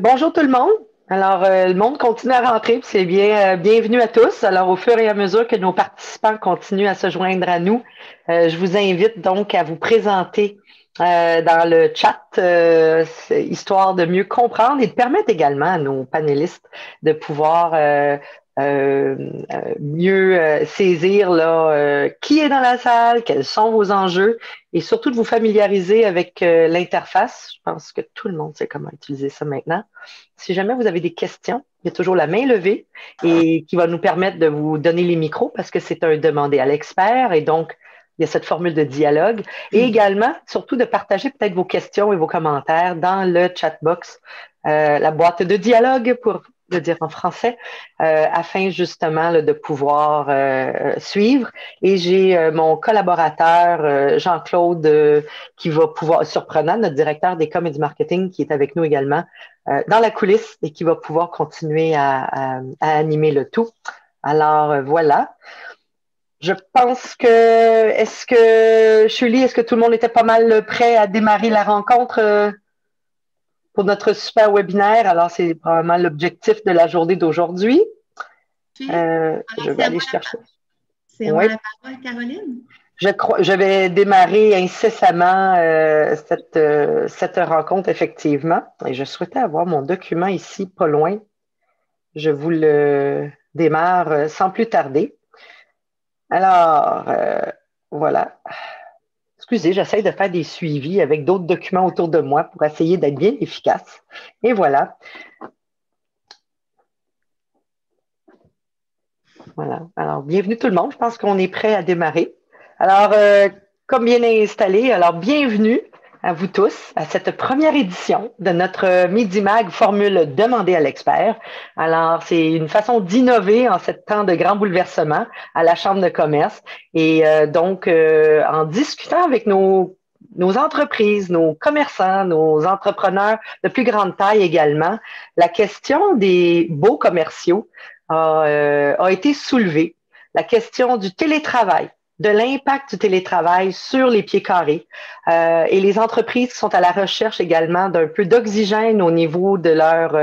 Bonjour tout le monde. Alors, le monde continue à rentrer, puis c'est bienvenue à tous. Alors, au fur et à mesure que nos participants continuent à se joindre à nous, je vous invite donc à vous présenter dans le chat, histoire de mieux comprendre et de permettre également à nos panélistes de pouvoir mieux saisir là, qui est dans la salle, quels sont vos enjeux et surtout de vous familiariser avec l'interface. Je pense que tout le monde sait comment utiliser ça maintenant. Si jamais vous avez des questions, il y a toujours la main levée et qui va nous permettre de vous donner les micros parce que c'est un demandé à l'expert et donc il y a cette formule de dialogue et également, surtout, de partager peut-être vos questions et vos commentaires dans le chat box, la boîte de dialogue pour le dire en français, afin justement là, de pouvoir suivre. Et j'ai mon collaborateur Jean-Claude qui va pouvoir, surprenant, notre directeur des coms et du marketing qui est avec nous également dans la coulisse et qui va pouvoir continuer à animer le tout. Alors voilà. Je pense que, Shirley, est-ce que tout le monde était pas mal prêt à démarrer la rencontre pour notre super webinaire? Alors, c'est probablement l'objectif de la journée d'aujourd'hui. Je vais aller chercher. C'est moi la parole, Caroline? Je vais démarrer incessamment cette rencontre, effectivement. Et je souhaitais avoir mon document ici, pas loin. Je vous le démarre sans plus tarder. Alors, voilà. Excusez, j'essaie de faire des suivis avec d'autres documents autour de moi pour essayer d'être bien efficace. Et voilà. Voilà. Alors, bienvenue tout le monde. Je pense qu'on est prêt à démarrer. Alors, comme bien installé, alors bienvenue à vous tous à cette première édition de notre Midi-Mag formule Demandez à l'expert. Alors, c'est une façon d'innover en ce temps de grands bouleversements à la Chambre de commerce et donc en discutant avec nos entreprises, nos commerçants, nos entrepreneurs de plus grande taille également, la question des beaux commerciaux a été soulevée. La question du télétravail, de l'impact du télétravail sur les pieds carrés et les entreprises qui sont à la recherche également d'un peu d'oxygène au niveau de leur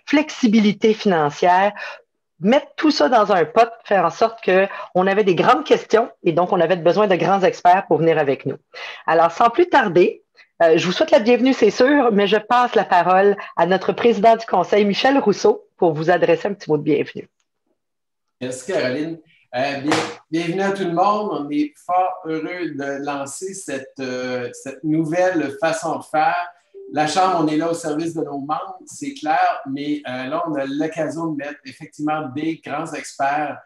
flexibilité financière, mettre tout ça dans un pot, faire en sorte qu'on avait des grandes questions et donc on avait besoin de grands experts pour venir avec nous. Alors, sans plus tarder, je vous souhaite la bienvenue, c'est sûr, mais je passe la parole à notre président du conseil, Michel Rousseau, pour vous adresser un petit mot de bienvenue. Merci, Caroline. Bienvenue à tout le monde. On est fort heureux de lancer cette nouvelle façon de faire. La Chambre, on est là au service de nos membres, c'est clair, mais là, on a l'occasion de mettre effectivement des grands experts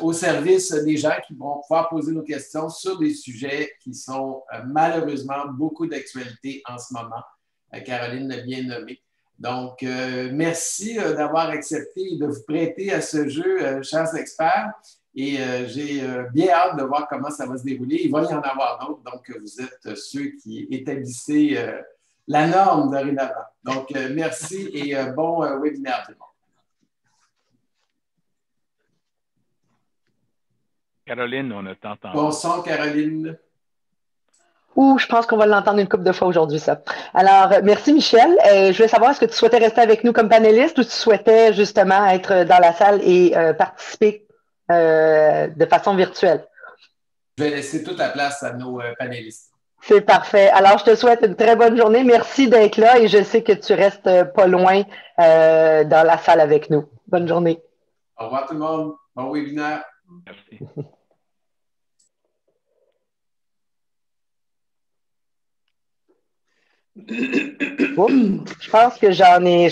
au service des gens qui vont pouvoir poser nos questions sur des sujets qui sont malheureusement beaucoup d'actualité en ce moment. Caroline l'a bien nommé. Donc, merci d'avoir accepté et de vous prêter à ce jeu, chers experts. Et j'ai bien hâte de voir comment ça va se dérouler. Il va y en avoir d'autres. Donc, vous êtes ceux qui établissez la norme dorénavant. Donc, merci et bon webinaire tout le monde. Caroline, on ne t'entend pas. Bon son, Caroline. Je pense qu'on va l'entendre une couple de fois aujourd'hui, ça. Alors, merci Michel. Je voulais savoir, est-ce que tu souhaitais rester avec nous comme panéliste ou tu souhaitais justement être dans la salle et participer de façon virtuelle? Je vais laisser toute la place à nos panélistes. C'est parfait. Alors, je te souhaite une très bonne journée. Merci d'être là et je sais que tu restes pas loin dans la salle avec nous. Bonne journée. Au revoir tout le monde. Bon webinaire. Merci. Je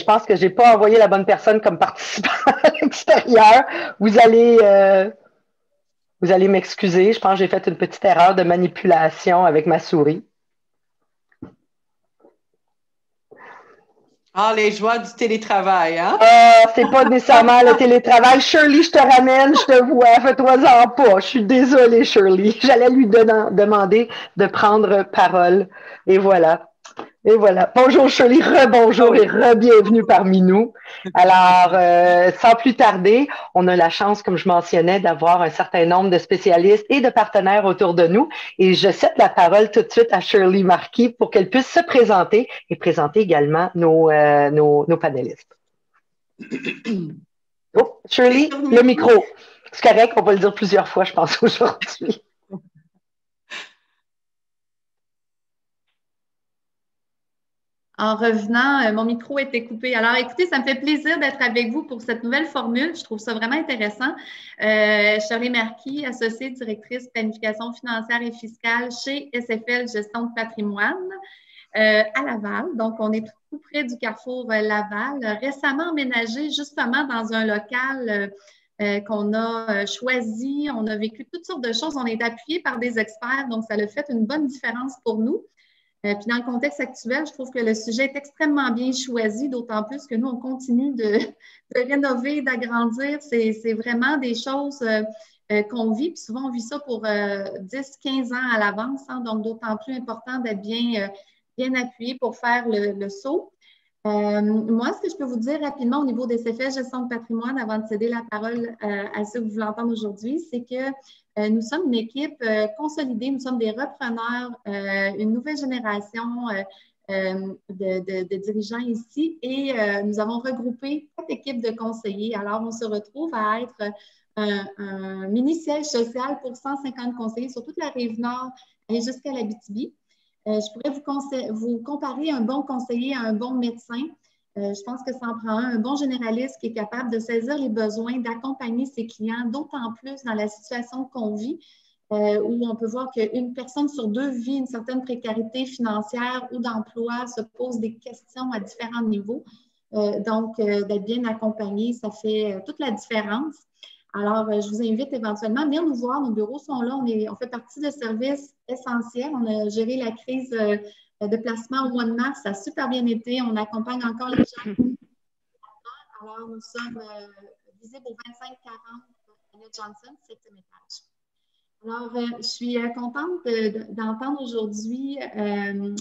pense que j'ai pas envoyé la bonne personne comme participant à l'extérieur. Vous allez m'excuser. Je pense que j'ai fait une petite erreur de manipulation avec ma souris. Ah, les joies du télétravail, hein? C'est pas nécessairement le télétravail. Shirley, je te ramène, je te vois, fais-toi-en pas. Je suis désolée, Shirley. J'allais lui demander de prendre parole. Et voilà. Et voilà. Bonjour Shirley, rebonjour et re-bienvenue parmi nous. Alors, sans plus tarder, on a la chance, comme je mentionnais, d'avoir un certain nombre de spécialistes et de partenaires autour de nous. Et je cède la parole tout de suite à Shirley Marquis pour qu'elle puisse se présenter et présenter également nos panélistes. Oh, Shirley, le micro. C'est correct, on va le dire plusieurs fois, je pense, aujourd'hui. En revenant, mon micro était coupé. Alors, écoutez, ça me fait plaisir d'être avec vous pour cette nouvelle formule. Je trouve ça vraiment intéressant. Shirley Marquis, associée directrice planification financière et fiscale chez SFL Gestion de patrimoine à Laval. Donc, on est tout près du carrefour Laval, récemment emménagé justement dans un local qu'on a choisi. On a vécu toutes sortes de choses. On est appuyé par des experts, donc ça a fait une bonne différence pour nous. Puis dans le contexte actuel, je trouve que le sujet est extrêmement bien choisi, d'autant plus que nous, on continue de rénover, d'agrandir. C'est vraiment des choses qu'on vit, puis souvent on vit ça pour 10-15 ans à l'avance, hein, donc d'autant plus important d'être bien appuyé pour faire le saut. Moi, ce que je peux vous dire rapidement au niveau des CFL Gestion de patrimoine, avant de céder la parole à ceux que vous voulez entendre aujourd'hui, c'est que nous sommes une équipe consolidée, nous sommes des repreneurs, une nouvelle génération de dirigeants ici et nous avons regroupé 4 équipes de conseillers. Alors, on se retrouve à être un mini-siège social pour 150 conseillers sur toute la Rive-Nord et jusqu'à l'Abitibi. Je pourrais vous comparer un bon conseiller à un bon médecin. Je pense que ça en prend un bon généraliste qui est capable de saisir les besoins, d'accompagner ses clients, d'autant plus dans la situation qu'on vit, où on peut voir qu'une personne sur 2 vit une certaine précarité financière ou d'emploi, se pose des questions à différents niveaux. Donc, d'être bien accompagné, ça fait toute la différence. Alors, je vous invite éventuellement à venir nous voir. Nos bureaux sont là. On fait partie de services essentiels. On a géré la crise de placement au mois de mars. Ça a super bien été. On accompagne encore les gens. Alors, nous sommes visibles au 2540 Annette Johnson, 7e étage. Alors, je suis contente d'entendre aujourd'hui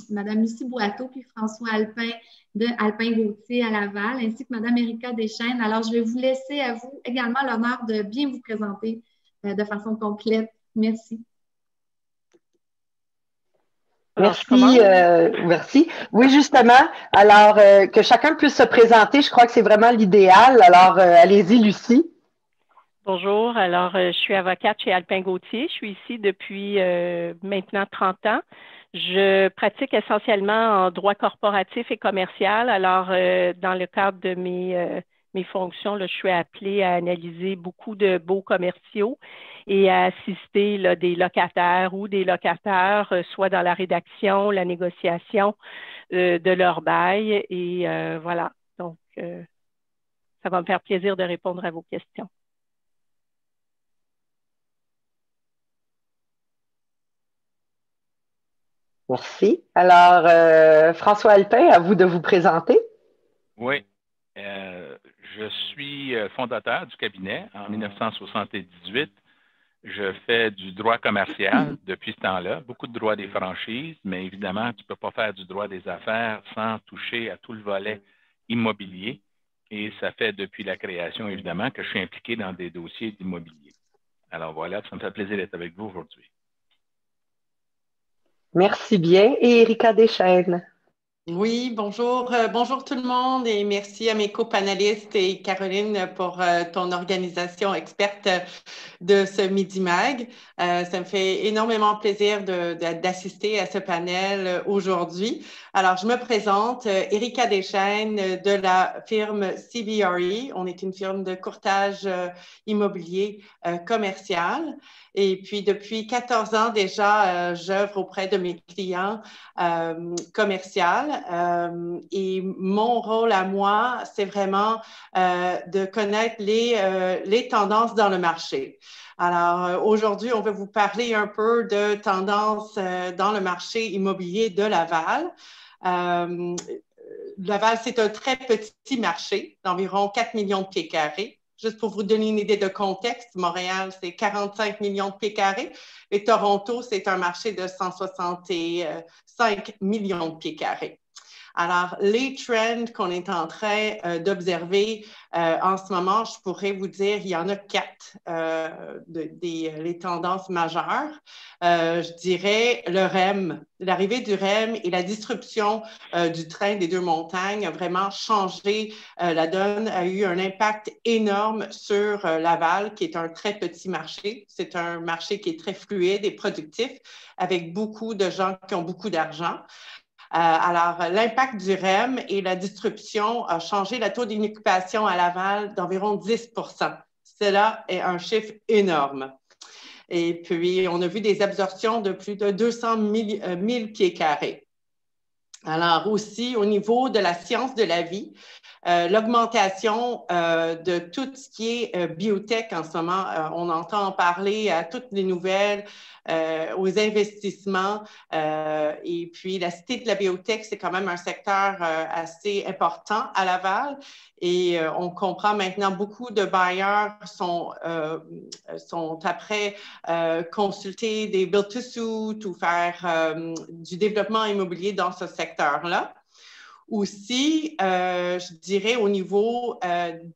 Mme Lucie Boiteau puis François Alpin de Alpin Gauthier à Laval, ainsi que Mme Erika Deschênes. Alors, je vais vous laisser à vous également l'honneur de bien vous présenter de façon complète. Merci. Merci, merci. Oui, justement, alors que chacun puisse se présenter, je crois que c'est vraiment l'idéal. Alors, allez-y, Lucie. Bonjour, alors je suis avocate chez Alpin Gauthier. Je suis ici depuis maintenant 30 ans. Je pratique essentiellement en droit corporatif et commercial. Alors, dans le cadre de mes fonctions, là, je suis appelée à analyser beaucoup de baux commerciaux et à assister là, des locataires ou des locataires, soit dans la rédaction, la négociation de leur bail. Et voilà, donc ça va me faire plaisir de répondre à vos questions. Merci. Alors, François Alpin, à vous de vous présenter. Oui. Je suis fondateur du cabinet en 1978. Je fais du droit commercial depuis ce temps-là, beaucoup de droit des franchises, mais évidemment, tu ne peux pas faire du droit des affaires sans toucher à tout le volet immobilier. Et ça fait depuis la création, évidemment, que je suis impliqué dans des dossiers d'immobilier. Alors voilà, ça me fait plaisir d'être avec vous aujourd'hui. Merci bien. Et Erika Deschênes. Oui, bonjour. Bonjour tout le monde et merci à mes copanélistes et Caroline pour ton organisation experte de ce Midi Mag. Ça me fait énormément plaisir d'assister à ce panel aujourd'hui. Alors, je me présente, Erika Deschênes de la firme CBRE. On est une firme de courtage immobilier commercial. Et puis, depuis 14 ans déjà, j'œuvre auprès de mes clients commerciaux. Et mon rôle à moi, c'est vraiment de connaître les tendances dans le marché. Alors, aujourd'hui, on va vous parler un peu de tendances dans le marché immobilier de Laval. Laval, c'est un très petit marché d'environ 4 millions de pieds carrés. Juste pour vous donner une idée de contexte, Montréal, c'est 45 millions de pieds carrés et Toronto, c'est un marché de 165 millions de pieds carrés. Alors, les trends qu'on est en train d'observer en ce moment, je pourrais vous dire, il y en a 4 les tendances majeures. Je dirais le REM, l'arrivée du REM et la disruption du train des deux montagnes a vraiment changé la donne, a eu un impact énorme sur Laval, qui est un très petit marché. C'est un marché qui est très fluide et productif, avec beaucoup de gens qui ont beaucoup d'argent. Alors, l'impact du REM et la distribution a changé le taux d'inoccupation à Laval d'environ 10 %. Cela est un chiffre énorme. Et puis, on a vu des absorptions de plus de 200 000 pieds carrés. Alors, aussi, au niveau de la science de la vie, l'augmentation de tout ce qui est biotech en ce moment, on entend en parler à toutes les nouvelles, aux investissements. Et puis, la Cité de la biotech, c'est quand même un secteur assez important à Laval. Et on comprend maintenant beaucoup de bailleurs sont après consulter des build-to-suit ou faire du développement immobilier dans ce secteur-là. Aussi, je dirais au niveau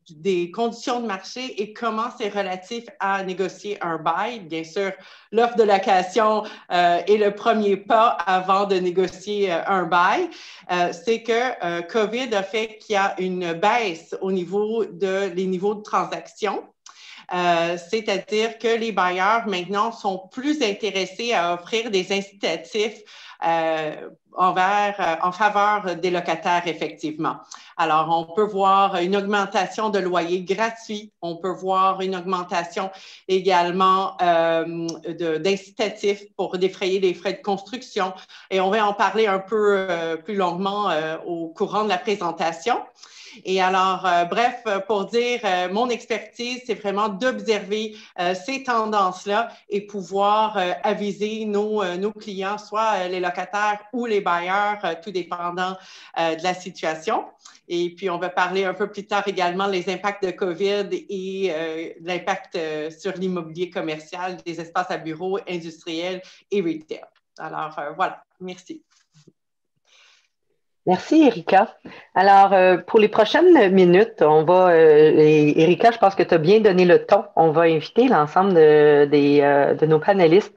des conditions de marché et comment c'est relatif à négocier un bail. Bien sûr, l'offre de location est le premier pas avant de négocier un bail. C'est que COVID a fait qu'il y a une baisse au niveau les niveaux de transaction. C'est-à-dire que les bailleurs maintenant sont plus intéressés à offrir des incitatifs en faveur des locataires, effectivement. Alors, on peut voir une augmentation de loyer gratuit, on peut voir une augmentation également d'incitatifs pour défrayer les frais de construction, et on va en parler un peu plus longuement au courant de la présentation. Et alors, bref, pour dire, mon expertise, c'est vraiment d'observer ces tendances-là et pouvoir aviser nos clients, soit les locataires ou les bailleurs, tout dépendant de la situation. Et puis, on va parler un peu plus tard également les impacts de COVID et l'impact sur l'immobilier commercial, des espaces à bureaux, industriels et retail. Alors, voilà, merci. Merci, Erika. Alors, pour les prochaines minutes, on va, Erika, je pense que tu as bien donné le ton. On va inviter l'ensemble de nos panélistes.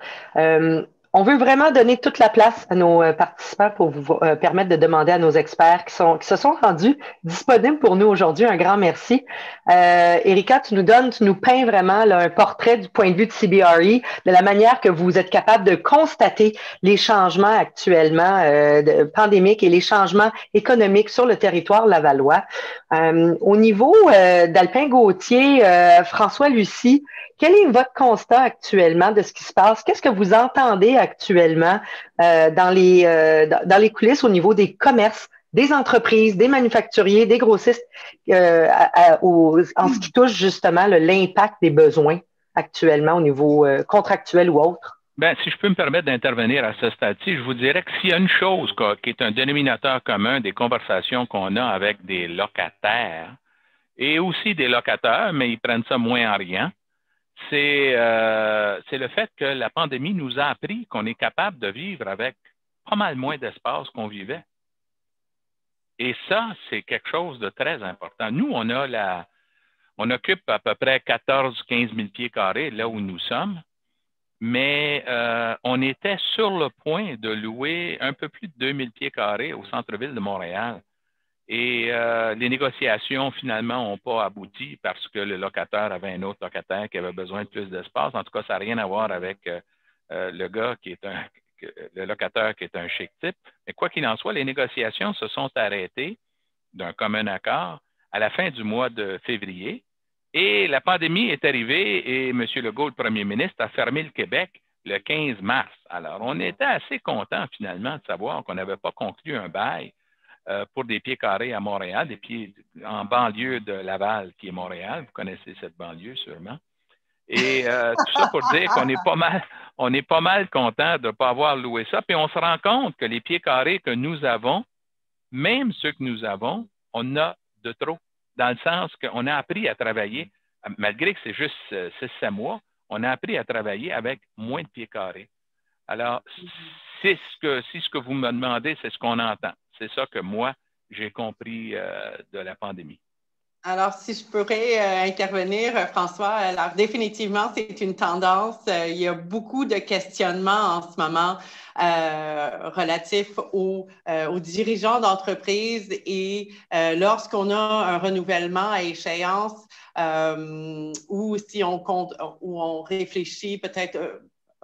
On veut vraiment donner toute la place à nos participants pour vous permettre de demander à nos experts qui se sont rendus disponibles pour nous aujourd'hui. Un grand merci. Erika, tu nous peins vraiment là, un portrait du point de vue de CBRE, de la manière que vous êtes capable de constater les changements actuellement pandémiques et les changements économiques sur le territoire lavallois. Au niveau d'Alpin Gauthier, François Lucie, quel est votre constat actuellement de ce qui se passe? Qu'est-ce que vous entendez actuellement dans les coulisses au niveau des commerces, des entreprises, des manufacturiers, des grossistes, en ce qui touche justement l'impact des besoins actuellement au niveau contractuel ou autre? Bien, si je peux me permettre d'intervenir à ce stade-ci, je vous dirais que s'il y a une chose qui est un dénominateur commun des conversations qu'on a avec des locataires et aussi des locataires, mais ils prennent ça moins en riant, c'est le fait que la pandémie nous a appris qu'on est capable de vivre avec pas mal moins d'espace qu'on vivait. Et ça, c'est quelque chose de très important. Nous, on occupe à peu près 14-15 000 pieds carrés là où nous sommes, mais on était sur le point de louer un peu plus de 2000 pieds carrés au centre-ville de Montréal. Et les négociations, finalement, n'ont pas abouti parce que le locataire avait un autre locataire qui avait besoin de plus d'espace. En tout cas, ça n'a rien à voir avec le locataire qui est un chic type. Mais quoi qu'il en soit, les négociations se sont arrêtées d'un commun accord à la fin du mois de février. Et la pandémie est arrivée et M. Legault, le premier ministre, a fermé le Québec le 15 mars. Alors, on était assez contents, finalement, de savoir qu'on n'avait pas conclu un bail pour des pieds carrés à Montréal, des pieds en banlieue de Laval, qui est Montréal. Vous connaissez cette banlieue sûrement. Et tout ça pour dire qu'on est pas mal content de ne pas avoir loué ça. Puis on se rend compte que les pieds carrés que nous avons, même ceux que nous avons, on a de trop. Dans le sens qu'on a appris à travailler malgré que c'est juste 6-7 mois, on a appris à travailler avec moins de pieds carrés. Alors, si ce que vous me demandez, c'est ce qu'on entend. C'est ça que moi, j'ai compris de la pandémie. Alors, si je pourrais intervenir, François, alors définitivement, c'est une tendance. Il y a beaucoup de questionnements en ce moment relatifs aux dirigeants d'entreprise et lorsqu'on a un renouvellement à échéance ou si on compte, ou on réfléchit peut-être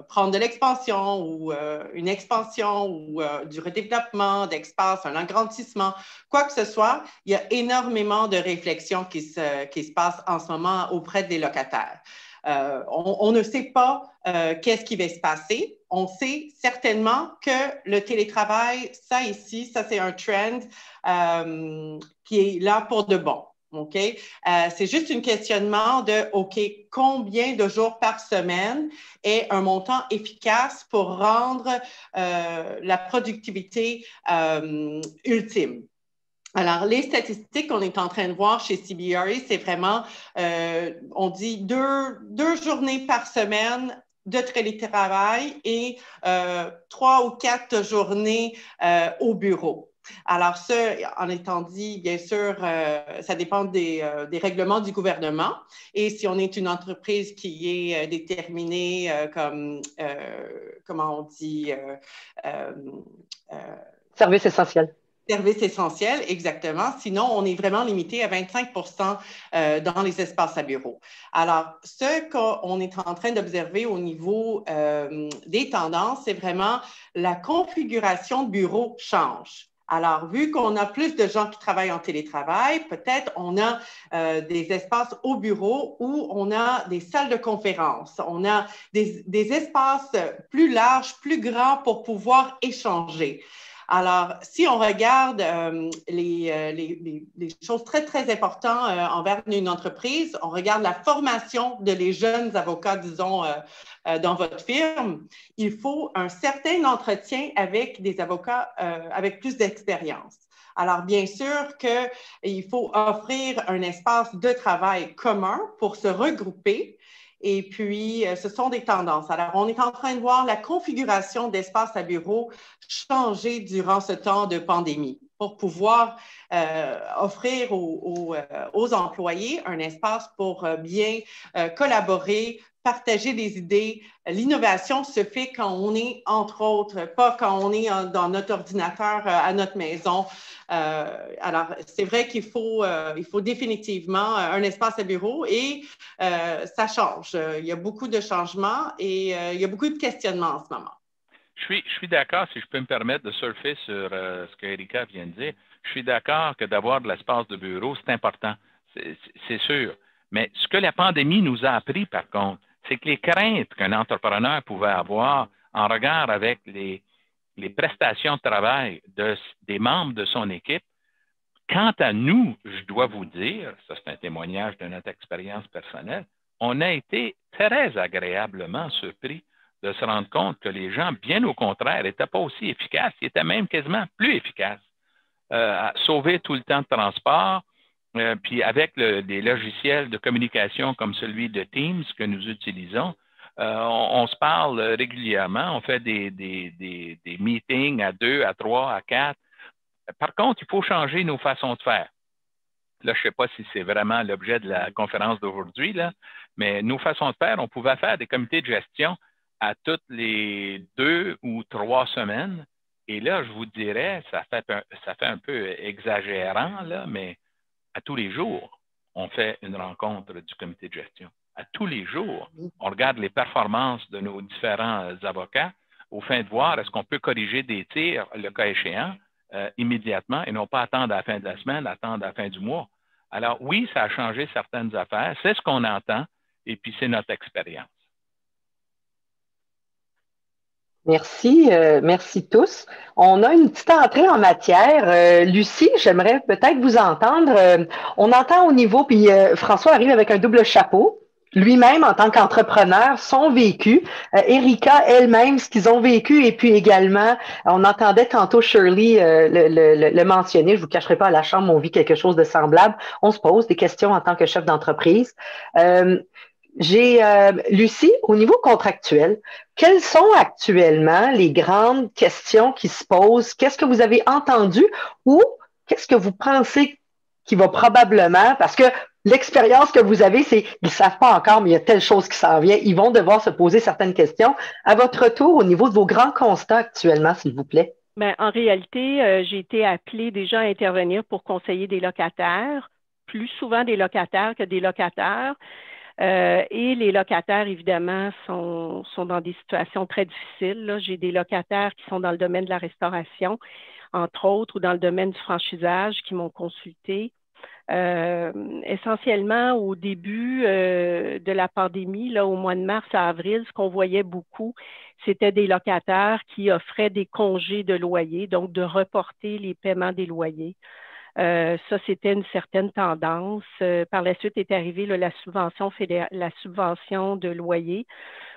prendre de l'expansion ou une expansion ou du redéveloppement d'espace, un agrandissement, quoi que ce soit, il y a énormément de réflexions qui se passent en ce moment auprès des locataires. On ne sait pas qu'est-ce qui va se passer. On sait certainement que le télétravail, ça ici, ça c'est un trend qui est là pour de bon. OK? C'est juste un questionnement de, OK, combien de jours par semaine est un montant efficace pour rendre la productivité ultime? Alors, les statistiques qu'on est en train de voir chez CBRE, c'est vraiment, on dit deux journées par semaine de télétravail et 3 ou 4 journées au bureau. Alors, ça, en étant dit, bien sûr, ça dépend des règlements du gouvernement. Et si on est une entreprise qui est déterminée comme, comment on dit? Service essentiel. Service essentiel, exactement. Sinon, on est vraiment limité à 25 dans les espaces à bureau. Alors, ce qu'on est en train d'observer au niveau des tendances, c'est vraiment la configuration de bureau change. Alors, vu qu'on a plus de gens qui travaillent en télétravail, peut-être on a des espaces au bureau où on a des salles de conférence, on a des espaces plus larges, plus grands pour pouvoir échanger. Alors, si on regarde les choses très, très importantes envers une entreprise, on regarde la formation de les jeunes avocats, disons, dans votre firme, il faut un certain entretien avec des avocats avec plus d'expérience. Alors, bien sûr qu'il faut offrir un espace de travail commun pour se regrouper. Et puis, ce sont des tendances. Alors, on est en train de voir la configuration d'espace à bureau changer durant ce temps de pandémie pour pouvoir offrir aux employés un espace pour bien collaborer, partager des idées. L'innovation se fait quand on est, entre autres, pas quand on est dans notre ordinateur à notre maison. Alors, c'est vrai qu'il faut définitivement un espace à bureau et ça change. Il y a beaucoup de changements et il y a beaucoup de questionnements en ce moment. Je suis d'accord, si je peux me permettre de surfer sur ce qu'Erika vient de dire. Je suis d'accord que d'avoir de l'espace de bureau, c'est important, c'est sûr. Mais ce que la pandémie nous a appris, par contre, c'est que les craintes qu'un entrepreneur pouvait avoir en regard avec les prestations de travail des membres de son équipe, quant à nous, je dois vous dire, ça c'est un témoignage de notre expérience personnelle, on a été très agréablement surpris de se rendre compte que les gens, bien au contraire, n'étaient pas aussi efficaces, ils étaient même quasiment plus efficaces. À sauver tout le temps de transport, puis avec des logiciels de communication comme celui de Teams que nous utilisons, on se parle régulièrement, on fait des meetings à 2, à 3, à 4. Par contre, il faut changer nos façons de faire. Là, je ne sais pas si c'est vraiment l'objet de la conférence d'aujourd'hui, là, mais nos façons de faire, on pouvait faire des comités de gestion à toutes les 2 ou 3 semaines. Et là, je vous dirais, ça fait un peu exagérant, là, mais à tous les jours, on fait une rencontre du comité de gestion. À tous les jours, on regarde les performances de nos différents avocats au fin de voir est-ce qu'on peut corriger des tirs, le cas échéant, immédiatement et non pas attendre à la fin de la semaine, attendre à la fin du mois. Alors oui, ça a changé certaines affaires. C'est ce qu'on entend et puis c'est notre expérience. Merci, merci tous. On a une petite entrée en matière. Lucie, j'aimerais peut-être vous entendre. On entend au niveau, puis François arrive avec un double chapeau. lui-même, en tant qu'entrepreneur, son vécu, Erika elle-même, ce qu'ils ont vécu, et puis également, on entendait tantôt Shirley le mentionner, je vous cacherai pas, à la Chambre, on vit quelque chose de semblable, on se pose des questions en tant que chef d'entreprise. Lucie, au niveau contractuel, quelles sont actuellement les grandes questions qui se posent? Qu'est-ce que vous avez entendu ou qu'est-ce que vous pensez qui va probablement, parce que l'expérience que vous avez, c'est qu'ils ne savent pas encore, mais il y a telle chose qui s'en vient. Ils vont devoir se poser certaines questions. À votre tour, au niveau de vos grands constats actuellement, s'il vous plaît. Bien, en réalité, j'ai été appelée déjà à intervenir pour conseiller des locataires, plus souvent des locataires que des locataires. Et les locataires, évidemment, sont dans des situations très difficiles. J'ai des locataires qui sont dans le domaine de la restauration, entre autres, ou dans le domaine du franchisage, qui m'ont consulté. Essentiellement, au début de la pandémie, là, au mois de mars à avril, ce qu'on voyait beaucoup, c'était des locataires qui offraient des congés de loyer, donc de reporter les paiements des loyers. Ça, c'était une certaine tendance. Par la suite est arrivée là, la subvention de loyer,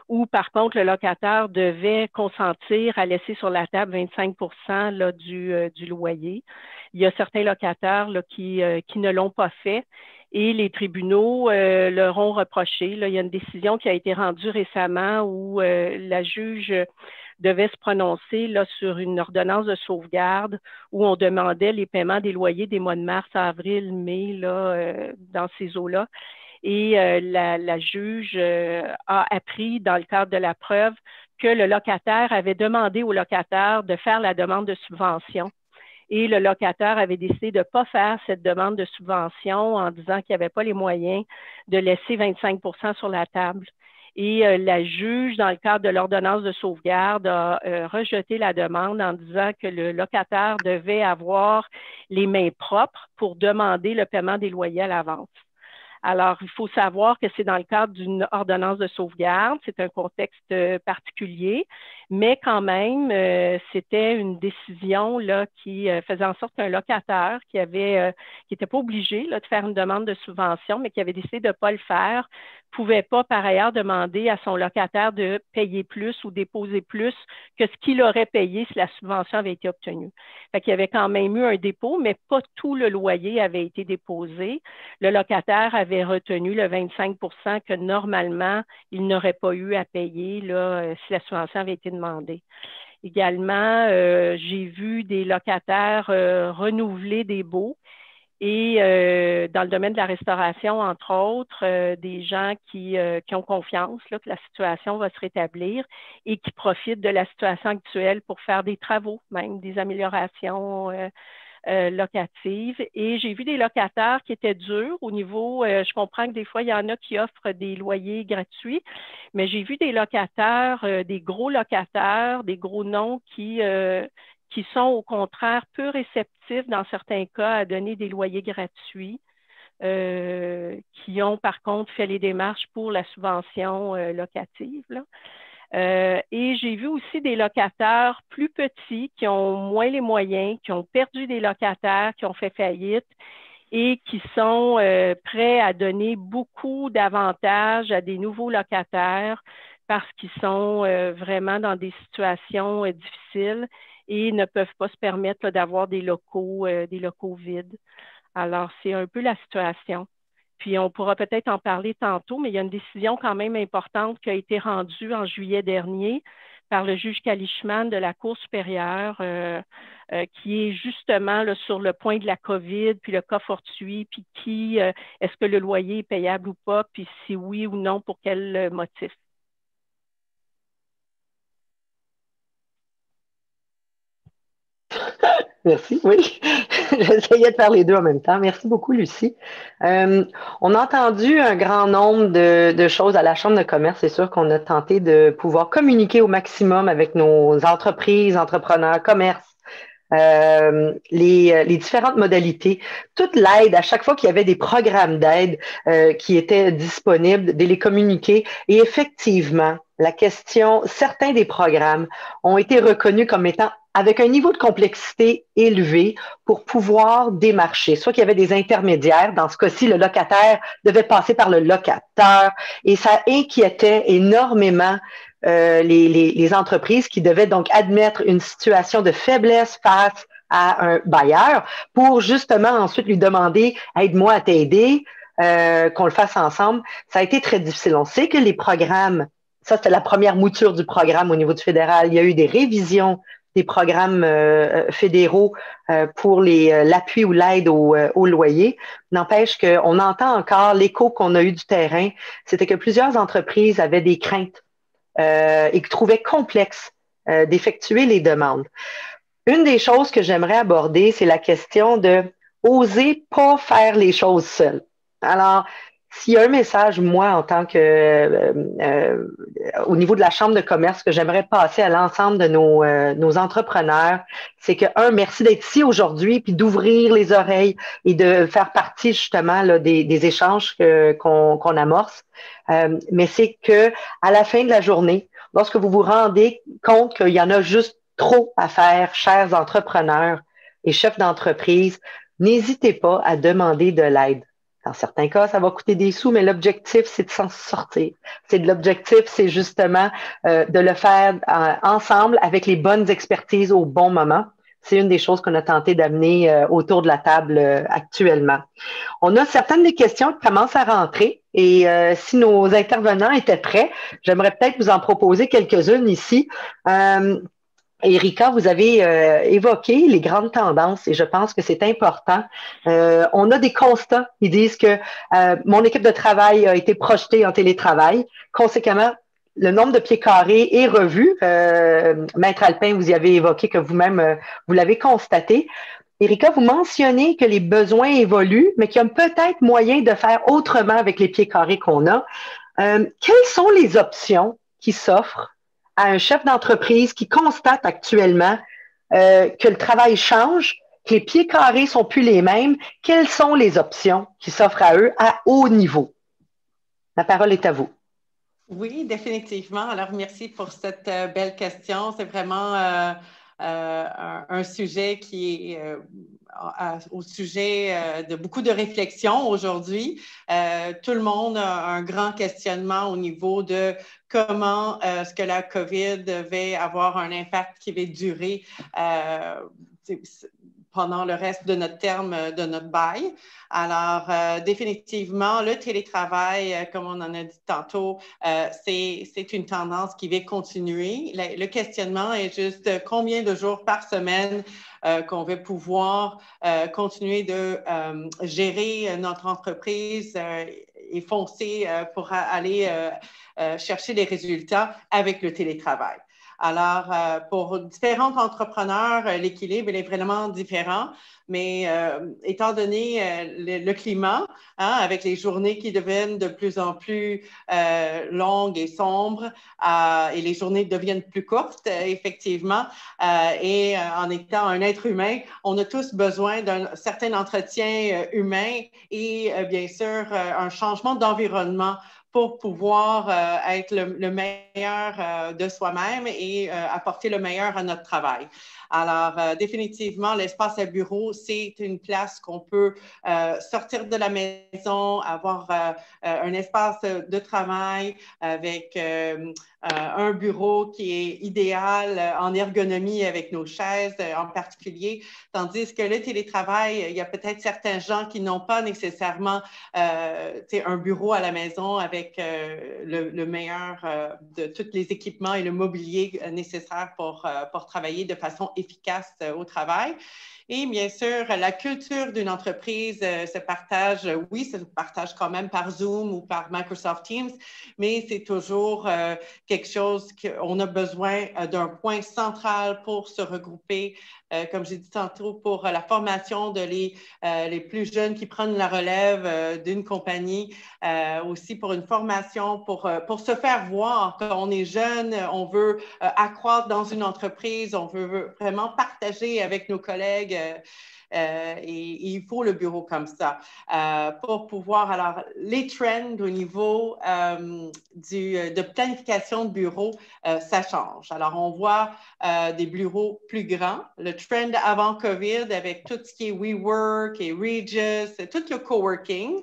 où par contre, le locataire devait consentir à laisser sur la table 25 là, du loyer. Il y a certains locataires là, qui ne l'ont pas fait et les tribunaux leur ont reproché. Là, il y a une décision qui a été rendue récemment où la juge devait se prononcer là, sur une ordonnance de sauvegarde où on demandait les paiements des loyers des mois de mars, avril, mai, là, dans ces eaux-là. Et la juge a appris, dans le cadre de la preuve, que le locataire avait demandé au locataire de faire la demande de subvention. Et le locataire avait décidé de ne pas faire cette demande de subvention en disant qu'il n'y avait pas les moyens de laisser 25 sur la table. Et la juge, dans le cadre de l'ordonnance de sauvegarde, a rejeté la demande en disant que le locataire devait avoir les mains propres pour demander le paiement des loyers à l'avance. Alors, il faut savoir que c'est dans le cadre d'une ordonnance de sauvegarde, c'est un contexte particulier, mais quand même, c'était une décision là, qui faisait en sorte qu'un locataire qui était pas obligé là, de faire une demande de subvention, mais qui avait décidé de ne pas le faire, pouvait pas par ailleurs demander à son locataire de payer plus ou déposer plus que ce qu'il aurait payé si la subvention avait été obtenue. Fait qu'il y avait quand même eu un dépôt, mais pas tout le loyer avait été déposé. Le locataire avait retenu le 25 que normalement, il n'aurait pas eu à payer là, si la subvention avait été demandée. Également, j'ai vu des locataires renouveler des baux. Et dans le domaine de la restauration, entre autres, des gens qui ont confiance là, que la situation va se rétablir et qui profitent de la situation actuelle pour faire des travaux, même des améliorations locatives. Et j'ai vu des locataires qui étaient durs au niveau, je comprends que des fois, il y en a qui offrent des loyers gratuits, mais j'ai vu des locataires, des gros noms qui sont au contraire peu réceptifs dans certains cas à donner des loyers gratuits, qui ont par contre fait les démarches pour la subvention locative, là. Et j'ai vu aussi des locataires plus petits qui ont moins les moyens, qui ont perdu des locataires, qui ont fait faillite et qui sont prêts à donner beaucoup d'avantages à des nouveaux locataires parce qu'ils sont vraiment dans des situations difficiles et ne peuvent pas se permettre d'avoir des locaux vides. Alors, c'est un peu la situation. Puis, on pourra peut-être en parler tantôt, mais il y a une décision quand même importante qui a été rendue en juillet dernier par le juge Kalichman de la Cour supérieure, qui est justement là, sur le point de la COVID, puis le cas fortuit, puis est-ce que le loyer est payable ou pas, puis si oui ou non, pour quel motif. Merci, oui. J'essayais de faire les deux en même temps. Merci beaucoup, Lucie. On a entendu un grand nombre de choses à la Chambre de commerce. C'est sûr qu'on a tenté de pouvoir communiquer au maximum avec nos entreprises, entrepreneurs, commerces, les différentes modalités, toute l'aide, à chaque fois qu'il y avait des programmes d'aide qui étaient disponibles, de les communiquer. Et effectivement, la question, certains des programmes ont été reconnus comme étant avec un niveau de complexité élevé pour pouvoir démarcher. Soit qu'il y avait des intermédiaires, dans ce cas-ci, le locataire devait passer par le locateur, et ça inquiétait énormément les entreprises qui devaient donc admettre une situation de faiblesse face à un bailleur pour justement ensuite lui demander « aide-moi à t'aider », qu'on le fasse ensemble. Ça a été très difficile. On sait que les programmes, ça c'était la première mouture du programme au niveau du fédéral, il y a eu des révisions des programmes fédéraux pour l'appui ou l'aide au loyer. N'empêche qu'on entend encore l'écho qu'on a eu du terrain, c'était que plusieurs entreprises avaient des craintes et trouvaient complexe d'effectuer les demandes. Une des choses que j'aimerais aborder, c'est la question de oser pas faire les choses seul. Alors, s'il y a un message, moi, en tant que au niveau de la Chambre de commerce, que j'aimerais passer à l'ensemble de nos entrepreneurs, c'est que, merci d'être ici aujourd'hui, puis d'ouvrir les oreilles et de faire partie justement là, des échanges qu'on amorce. Mais c'est que à la fin de la journée, lorsque vous vous rendez compte qu'il y en a juste trop à faire, chers entrepreneurs et chefs d'entreprise, n'hésitez pas à demander de l'aide. Dans certains cas, ça va coûter des sous, mais l'objectif, c'est de s'en sortir. L'objectif, c'est justement de le faire ensemble avec les bonnes expertises au bon moment. C'est une des choses qu'on a tenté d'amener autour de la table actuellement. On a certaines des questions qui commencent à rentrer et si nos intervenants étaient prêts, j'aimerais peut-être vous en proposer quelques-unes ici. Erika, vous avez évoqué les grandes tendances et je pense que c'est important. On a des constats qui disent que mon équipe de travail a été projetée en télétravail. Conséquemment, le nombre de pieds carrés est revu. Maître Alpin, vous y avez évoqué que vous-même, vous l'avez constaté. Erika, vous mentionnez que les besoins évoluent, mais qu'il y a peut-être moyen de faire autrement avec les pieds carrés qu'on a. Quelles sont les options qui s'offrent à un chef d'entreprise qui constate actuellement que le travail change, que les pieds carrés sont plus les mêmes? Quelles sont les options qui s'offrent à eux à haut niveau? La parole est à vous. Oui, définitivement. Alors, merci pour cette belle question. C'est vraiment un sujet qui est au sujet de beaucoup de réflexions aujourd'hui. Tout le monde a un grand questionnement au niveau de comment est-ce que la COVID va avoir un impact qui va durer pendant le reste de notre terme de notre bail. Alors, définitivement, le télétravail, comme on en a dit tantôt, c'est une tendance qui va continuer. Le questionnement est juste combien de jours par semaine qu'on va pouvoir continuer de gérer notre entreprise et foncer pour aller chercher les résultats avec le télétravail. Alors, pour différents entrepreneurs, l'équilibre est vraiment différent, mais étant donné le climat, avec les journées qui deviennent de plus en plus longues et sombres, et les journées deviennent plus courtes, effectivement, et en étant un être humain, on a tous besoin d'un certain entretien humain et bien sûr un changement d'environnement pour pouvoir être le meilleur de soi-même et apporter le meilleur à notre travail. Alors, définitivement, l'espace à bureau, c'est une place qu'on peut sortir de la maison, avoir un espace de travail avec un bureau qui est idéal en ergonomie avec nos chaises en particulier, tandis que le télétravail, il y a peut-être certains gens qui n'ont pas nécessairement un bureau à la maison avec le meilleur de tous les équipements et le mobilier nécessaire pour travailler de façon efficace au travail. Et bien sûr, la culture d'une entreprise se partage, oui, se partage quand même par Zoom ou par Microsoft Teams, mais c'est toujours quelque chose qu'on a besoin d'un point central pour se regrouper, comme j'ai dit tantôt, pour la formation de les plus jeunes qui prennent la relève d'une compagnie, aussi pour une formation, pour se faire voir quand on est jeune, on veut accroître dans une entreprise, on veut vraiment partager avec nos collègues et il faut le bureau comme ça pour pouvoir, alors, les trends au niveau de planification de bureau, ça change. Alors, on voit des bureaux plus grands. Le trend avant COVID avec tout ce qui est WeWork et Regus, tout le coworking,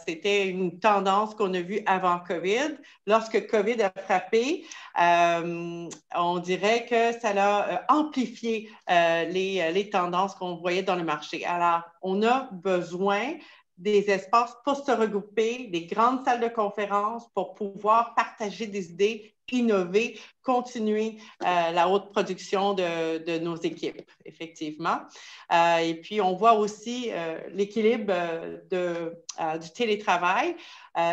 c'était une tendance qu'on a vue avant COVID. Lorsque COVID a frappé, on dirait que ça a amplifié les tendances qu'on voyait dans le marché. Alors, on a besoin des espaces pour se regrouper, des grandes salles de conférence pour pouvoir partager des idées, innover, continuer la haute production de nos équipes, effectivement. Et puis, on voit aussi l'équilibre du télétravail.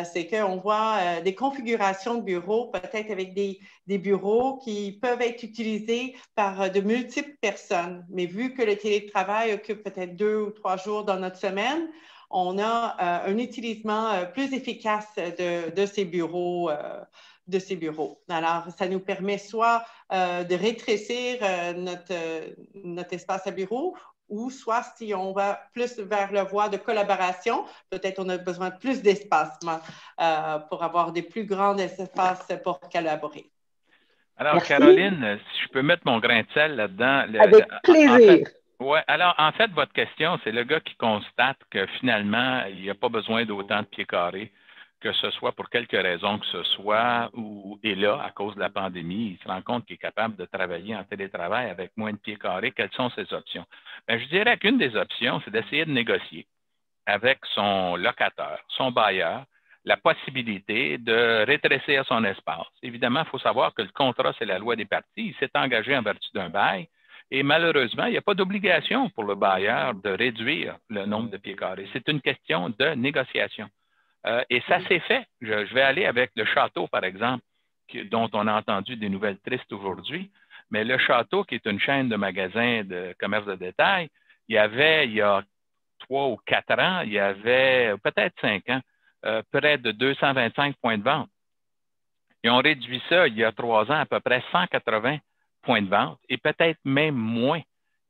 C'est qu'on voit des configurations de bureaux, peut-être avec des bureaux qui peuvent être utilisés par de multiples personnes. Mais vu que le télétravail occupe peut-être 2 ou 3 jours dans notre semaine, on a un utilisement plus efficace de ces bureaux. Alors, ça nous permet soit de rétrécir notre espace à bureau, ou soit si on va plus vers la voie de collaboration, peut-être on a besoin de plus d'espacement pour avoir des plus grands espaces pour collaborer. Alors, Merci. Caroline, si je peux mettre mon grain de sel là-dedans. Avec plaisir. Oui, alors en fait, votre question, c'est le gars qui constate que finalement, il n'y a pas besoin d'autant de pieds carrés, que ce soit pour quelque raison que ce soit, et là, à cause de la pandémie, il se rend compte qu'il est capable de travailler en télétravail avec moins de pieds carrés. Quelles sont ses options? Bien, je dirais qu'une des options, c'est d'essayer de négocier avec son locataire, son bailleur, la possibilité de rétrécir son espace. Évidemment, il faut savoir que le contrat, c'est la loi des parties. Il s'est engagé en vertu d'un bail. Et malheureusement, il n'y a pas d'obligation pour le bailleur de réduire le nombre de pieds carrés. C'est une question de négociation. Et ça s'est fait. Je vais aller avec le château, par exemple, dont on a entendu des nouvelles tristes aujourd'hui. Mais le château, qui est une chaîne de magasins de commerce de détail, il y a 3 ou 4 ans, il y avait peut-être 5 ans, près de 225 points de vente. Ils ont réduit ça il y a 3 ans à peu près 180 points de vente et peut-être même moins.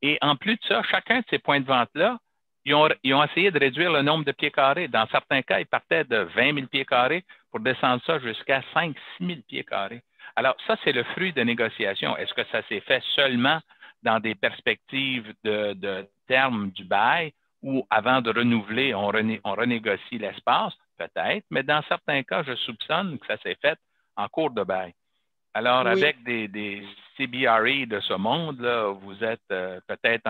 Et en plus de ça, chacun de ces points de vente-là, ils ont essayé de réduire le nombre de pieds carrés. Dans certains cas, ils partaient de 20 000 pieds carrés pour descendre ça jusqu'à 5 000 6 000 pieds carrés. Alors, ça, c'est le fruit de négociations. Est-ce que ça s'est fait seulement dans des perspectives de terme du bail ou avant de renouveler, on renégocie l'espace? Peut-être, mais dans certains cas, je soupçonne que ça s'est fait en cours de bail. Alors, oui, avec des CBRE de ce monde, là, vous êtes peut-être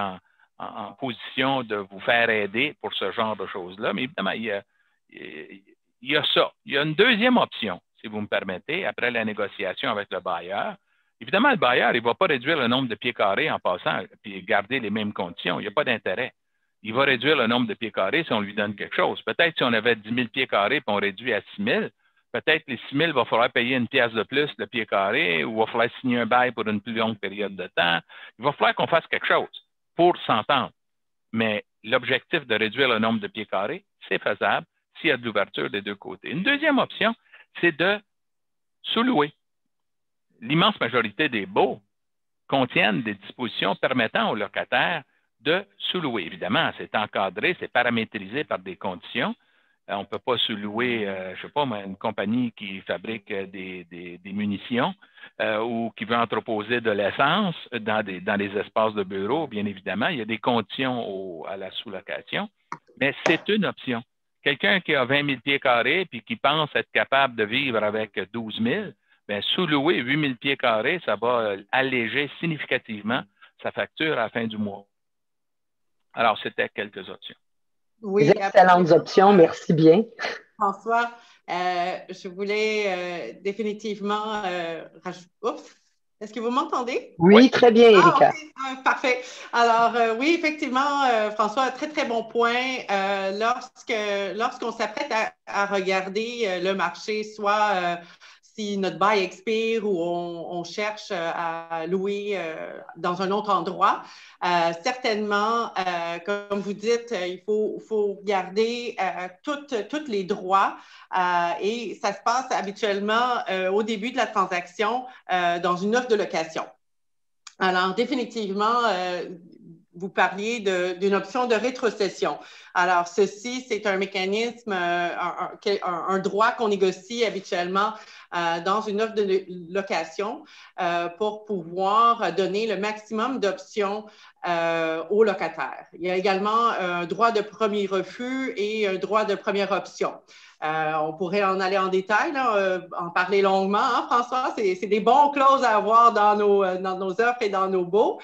en position de vous faire aider pour ce genre de choses-là. Mais évidemment, il y a ça. Il y a une deuxième option, si vous me permettez, après la négociation avec le bailleur. Évidemment, le bailleur, il ne va pas réduire le nombre de pieds carrés en passant puis garder les mêmes conditions. Il n'y a pas d'intérêt. Il va réduire le nombre de pieds carrés si on lui donne quelque chose. Peut-être si on avait 10 000 pieds carrés puis on réduit à 6 000, peut-être les 6 000, il va falloir payer une pièce de plus le pied carré ou il va falloir signer un bail pour une plus longue période de temps. Il va falloir qu'on fasse quelque chose pour s'entendre. Mais l'objectif de réduire le nombre de pieds carrés, c'est faisable s'il y a de l'ouverture des deux côtés. Une deuxième option, c'est de sous-louer. L'immense majorité des baux contiennent des dispositions permettant aux locataires de sous-louer. Évidemment, c'est encadré, c'est paramétrisé par des conditions. On ne peut pas sous-louer, je ne sais pas, une compagnie qui fabrique des munitions ou qui veut entreposer de l'essence dans les espaces de bureau. Bien évidemment, il y a des conditions à la sous-location, mais c'est une option. Quelqu'un qui a 20 000 pieds carrés et qui pense être capable de vivre avec 12 000, bien, sous-louer 8 000 pieds carrés, ça va alléger significativement sa facture à la fin du mois. Alors, c'était quelques options. Oui, excellentes options, merci bien. François, je voulais définitivement rajouter. Ouf! Est-ce que vous m'entendez? Oui, très bien, Erika. Okay. Parfait. Alors, oui, effectivement, François, très, très bon point. Lorsqu'on s'apprête à regarder le marché, soit si notre bail expire ou on cherche à louer dans un autre endroit, certainement, comme vous dites, il faut garder tous les droits et ça se passe habituellement au début de la transaction dans une offre de location. Alors, définitivement, vous parliez d'une option de rétrocession. Alors, ceci, c'est un mécanisme, un droit qu'on négocie habituellement dans une offre de location pour pouvoir donner le maximum d'options aux locataires. Il y a également un droit de premier refus et un droit de première option. On pourrait en aller en détail, là, en parler longuement, hein, François? C'est des bons clauses à avoir dans nos offres et dans nos baux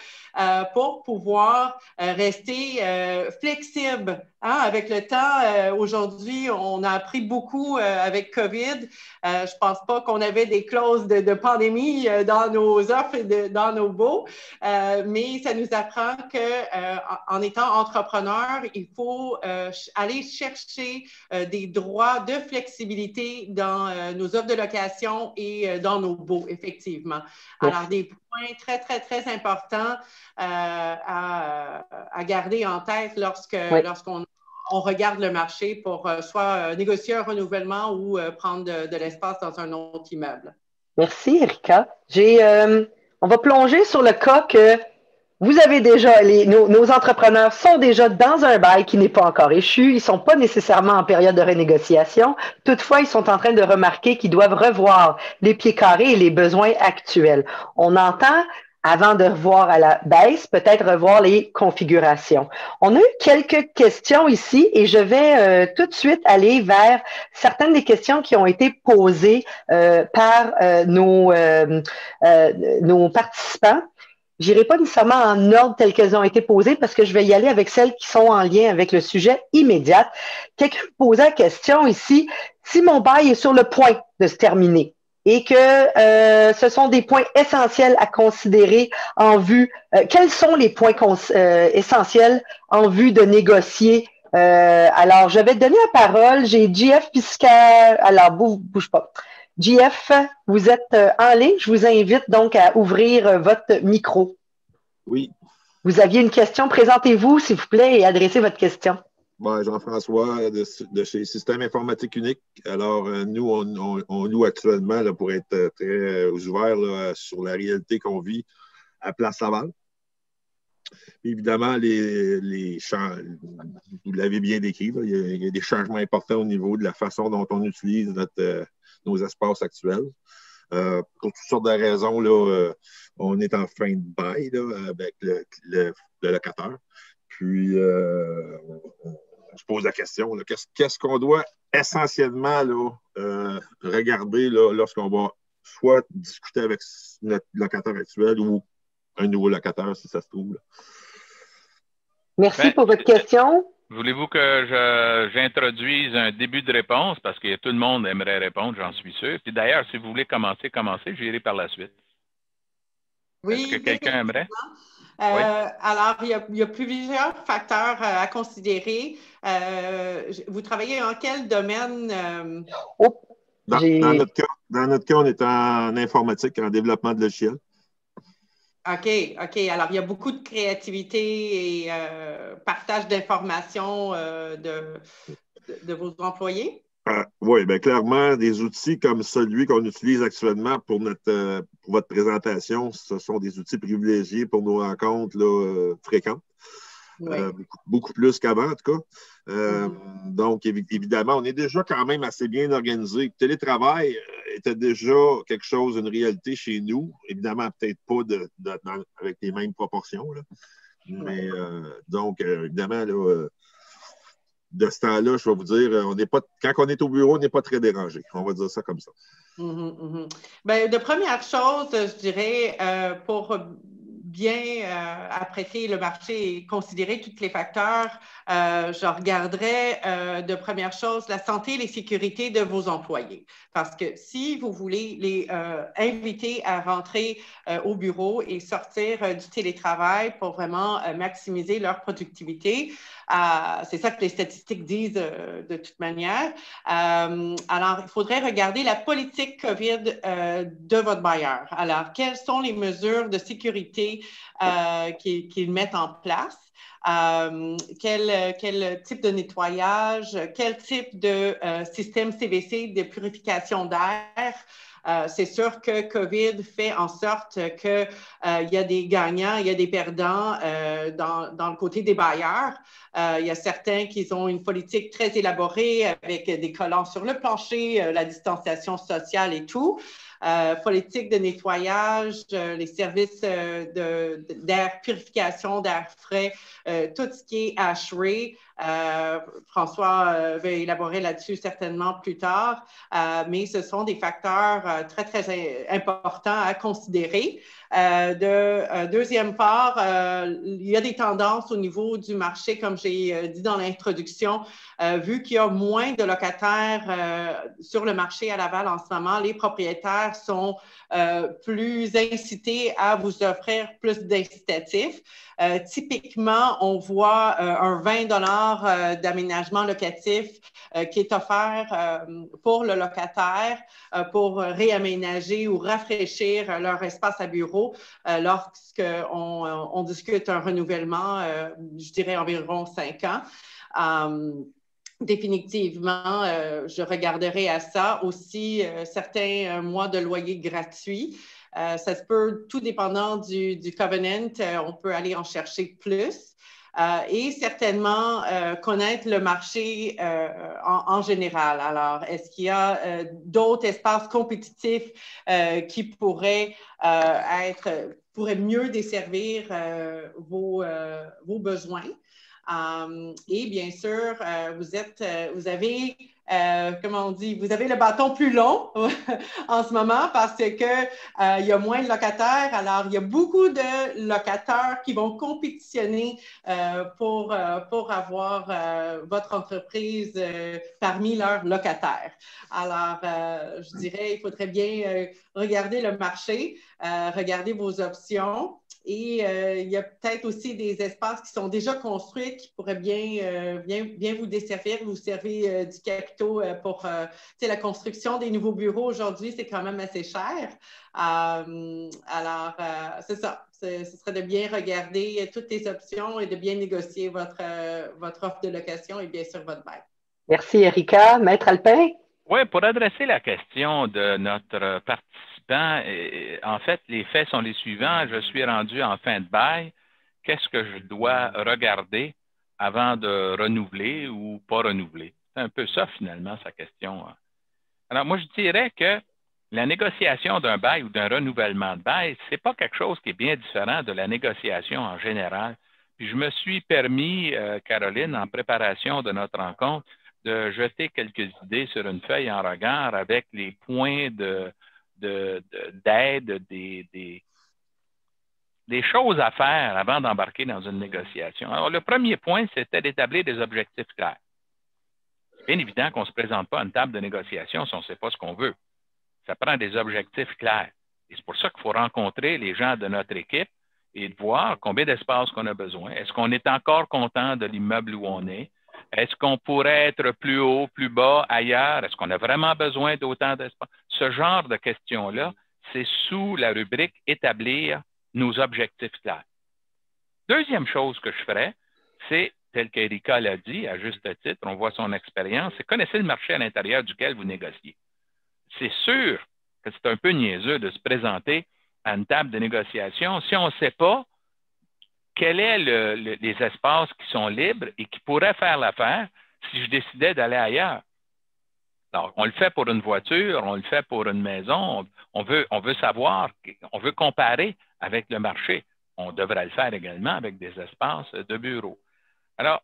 pour pouvoir rester flexible. Hein? Avec le temps, aujourd'hui, on a appris beaucoup avec COVID. Je ne pense pas qu'on avait des clauses de pandémie dans nos offres et dans nos baux, mais ça nous apprend qu'en étant entrepreneur, il faut aller chercher des droits de flexibilité dans nos offres de location et dans nos baux, effectivement. Alors, des points très, très, très importants à garder en tête lorsqu'on regarde le marché pour soit négocier un renouvellement ou prendre de l'espace dans un autre immeuble. Merci, Erika. On va plonger sur le cas que vous avez déjà, nos entrepreneurs sont déjà dans un bail qui n'est pas encore échu. Ils ne sont pas nécessairement en période de renégociation. Toutefois, ils sont en train de remarquer qu'ils doivent revoir les pieds carrés et les besoins actuels. On entend, avant de revoir à la baisse, peut-être revoir les configurations. On a eu quelques questions ici et je vais tout de suite aller vers certaines des questions qui ont été posées par nos participants. Je n'irai pas nécessairement en ordre tel qu'elles ont été posées parce que je vais y aller avec celles qui sont en lien avec le sujet immédiat. Quelqu'un posait la question ici, si mon bail est sur le point de se terminer et que ce sont des points essentiels à considérer en vue, quels sont les points essentiels en vue de négocier? Alors, je vais te donner la parole. J'ai JF Piscard. Alors, bouge pas. JF, vous êtes en ligne. Je vous invite donc à ouvrir votre micro. Oui. Vous aviez une question. Présentez-vous, s'il vous plaît, et adressez votre question. Bon, Jean-François de chez Système Informatique Unique. Alors, nous, on loue actuellement là, pour être très ouvert là, sur la réalité qu'on vit à Place Laval. Évidemment, vous l'avez bien décrit, là, il y a des changements importants au niveau de la façon dont on utilise nos espaces actuels. Pour toutes sortes de raisons, là, on est en fin de bail là, avec le locataire. Puis, on se pose la question, là, qu'est-ce qu'on doit essentiellement là, regarder là, lorsqu'on va soit discuter avec notre locataire actuel ou un nouveau locataire, si ça se trouve. Là. Merci pour votre question. Voulez-vous que j'introduise un début de réponse? Parce que tout le monde aimerait répondre, j'en suis sûr. Puis d'ailleurs, si vous voulez commencer, j'irai par la suite. Oui. Est-ce que quelqu'un aimerait? Oui. Alors, il y a plusieurs facteurs à considérer. Vous travaillez en quel domaine? Dans notre cas, on est en informatique, en développement de logiciels. OK. Alors, il y a beaucoup de créativité et partage d'informations de vos employés? Oui, bien clairement, des outils comme celui qu'on utilise actuellement pour votre présentation, ce sont des outils privilégiés pour nos rencontres là, fréquentes. Oui. Beaucoup plus qu'avant, en tout cas. Donc, évidemment, on est déjà quand même assez bien organisé. Le télétravail était déjà quelque chose, une réalité chez nous. Évidemment, peut-être pas avec les mêmes proportions. Là. Mais donc, évidemment, là, de ce temps-là, je vais vous dire, quand on est au bureau, on n'est pas très dérangé. On va dire ça comme ça. Bien, de première chose, je dirais, pour bien apprêter le marché et considérer tous les facteurs, je regarderai de première chose la santé et la sécurité de vos employés. Parce que si vous voulez les inviter à rentrer au bureau et sortir du télétravail pour vraiment maximiser leur productivité, c'est ça que les statistiques disent de toute manière. Alors, il faudrait regarder la politique COVID de votre bailleur. Alors, quelles sont les mesures de sécurité qu'ils mettent en place? Quel type de nettoyage? Quel type de système CVC de purification d'air c'est sûr que COVID fait en sorte qu'il y a des gagnants, il y a des perdants dans le côté des bailleurs. Il y a certains qui ont une politique très élaborée avec des collants sur le plancher, la distanciation sociale et tout. Politique de nettoyage, les services d'air, purification d'air frais, tout ce qui est hachery. François va élaborer là-dessus certainement plus tard, mais ce sont des facteurs très, très importants à considérer. Deuxième part, il y a des tendances au niveau du marché, comme j'ai dit dans l'introduction, vu qu'il y a moins de locataires sur le marché à Laval en ce moment, les propriétaires sont plus incités à vous offrir plus d'incitatifs. Typiquement, on voit un 20 $ d'aménagement locatif qui est offert pour le locataire pour réaménager ou rafraîchir leur espace à bureau lorsqu'on discute un renouvellement, je dirais environ 5 ans. Définitivement, je regarderai à ça aussi certains mois de loyer gratuits. Ça se peut, tout dépendant du covenant, on peut aller en chercher plus. Et certainement connaître le marché en général. Alors, est-ce qu'il y a d'autres espaces compétitifs qui pourraient mieux desservir vos besoins? Et bien sûr, vous avez le bâton plus long en ce moment parce que il y a moins de locataires. Alors, il y a beaucoup de locataires qui vont compétitionner pour avoir votre entreprise parmi leurs locataires. Alors, je dirais, il faudrait bien regarder le marché, regarder vos options. Et il y a peut-être aussi des espaces qui sont déjà construits qui pourraient bien vous desservir, vous servir du capitaux pour la construction des nouveaux bureaux. Aujourd'hui, c'est quand même assez cher. Alors, c'est ça. Ce serait de bien regarder toutes les options et de bien négocier votre offre de location et bien sûr votre bail. Merci, Erika. Maître Alpin? Oui, pour adresser la question de notre participant, en fait, les faits sont les suivants. Je suis rendu en fin de bail. Qu'est-ce que je dois regarder avant de renouveler ou pas renouveler? C'est un peu ça, finalement, sa question. Alors, moi, je dirais que la négociation d'un bail ou d'un renouvellement de bail, ce n'est pas quelque chose qui est bien différent de la négociation en général. Puis je me suis permis, Caroline, en préparation de notre rencontre, de jeter quelques idées sur une feuille en regard avec les points d'aide, des choses à faire avant d'embarquer dans une négociation. Alors, le premier point, c'était d'établir des objectifs clairs. C'est bien évident qu'on ne se présente pas à une table de négociation si on ne sait pas ce qu'on veut. Ça prend des objectifs clairs. Et c'est pour ça qu'il faut rencontrer les gens de notre équipe et de voir combien d'espace qu'on a besoin. Est-ce qu'on est encore content de l'immeuble où on est? Est-ce qu'on pourrait être plus haut, plus bas, ailleurs? Est-ce qu'on a vraiment besoin d'autant d'espace? Ce genre de questions-là, c'est sous la rubrique « Établir nos objectifs clairs ». Deuxième chose que je ferais, c'est, tel qu'Erika l'a dit, à juste titre, on voit son expérience, c'est connaissez le marché à l'intérieur duquel vous négociez. C'est sûr que c'est un peu niaiseux de se présenter à une table de négociation si on ne sait pas quels sont les espaces qui sont libres et qui pourraient faire l'affaire si je décidais d'aller ailleurs. Alors, on le fait pour une voiture, on le fait pour une maison, on veut savoir, on veut comparer avec le marché. On devrait le faire également avec des espaces de bureau. Alors,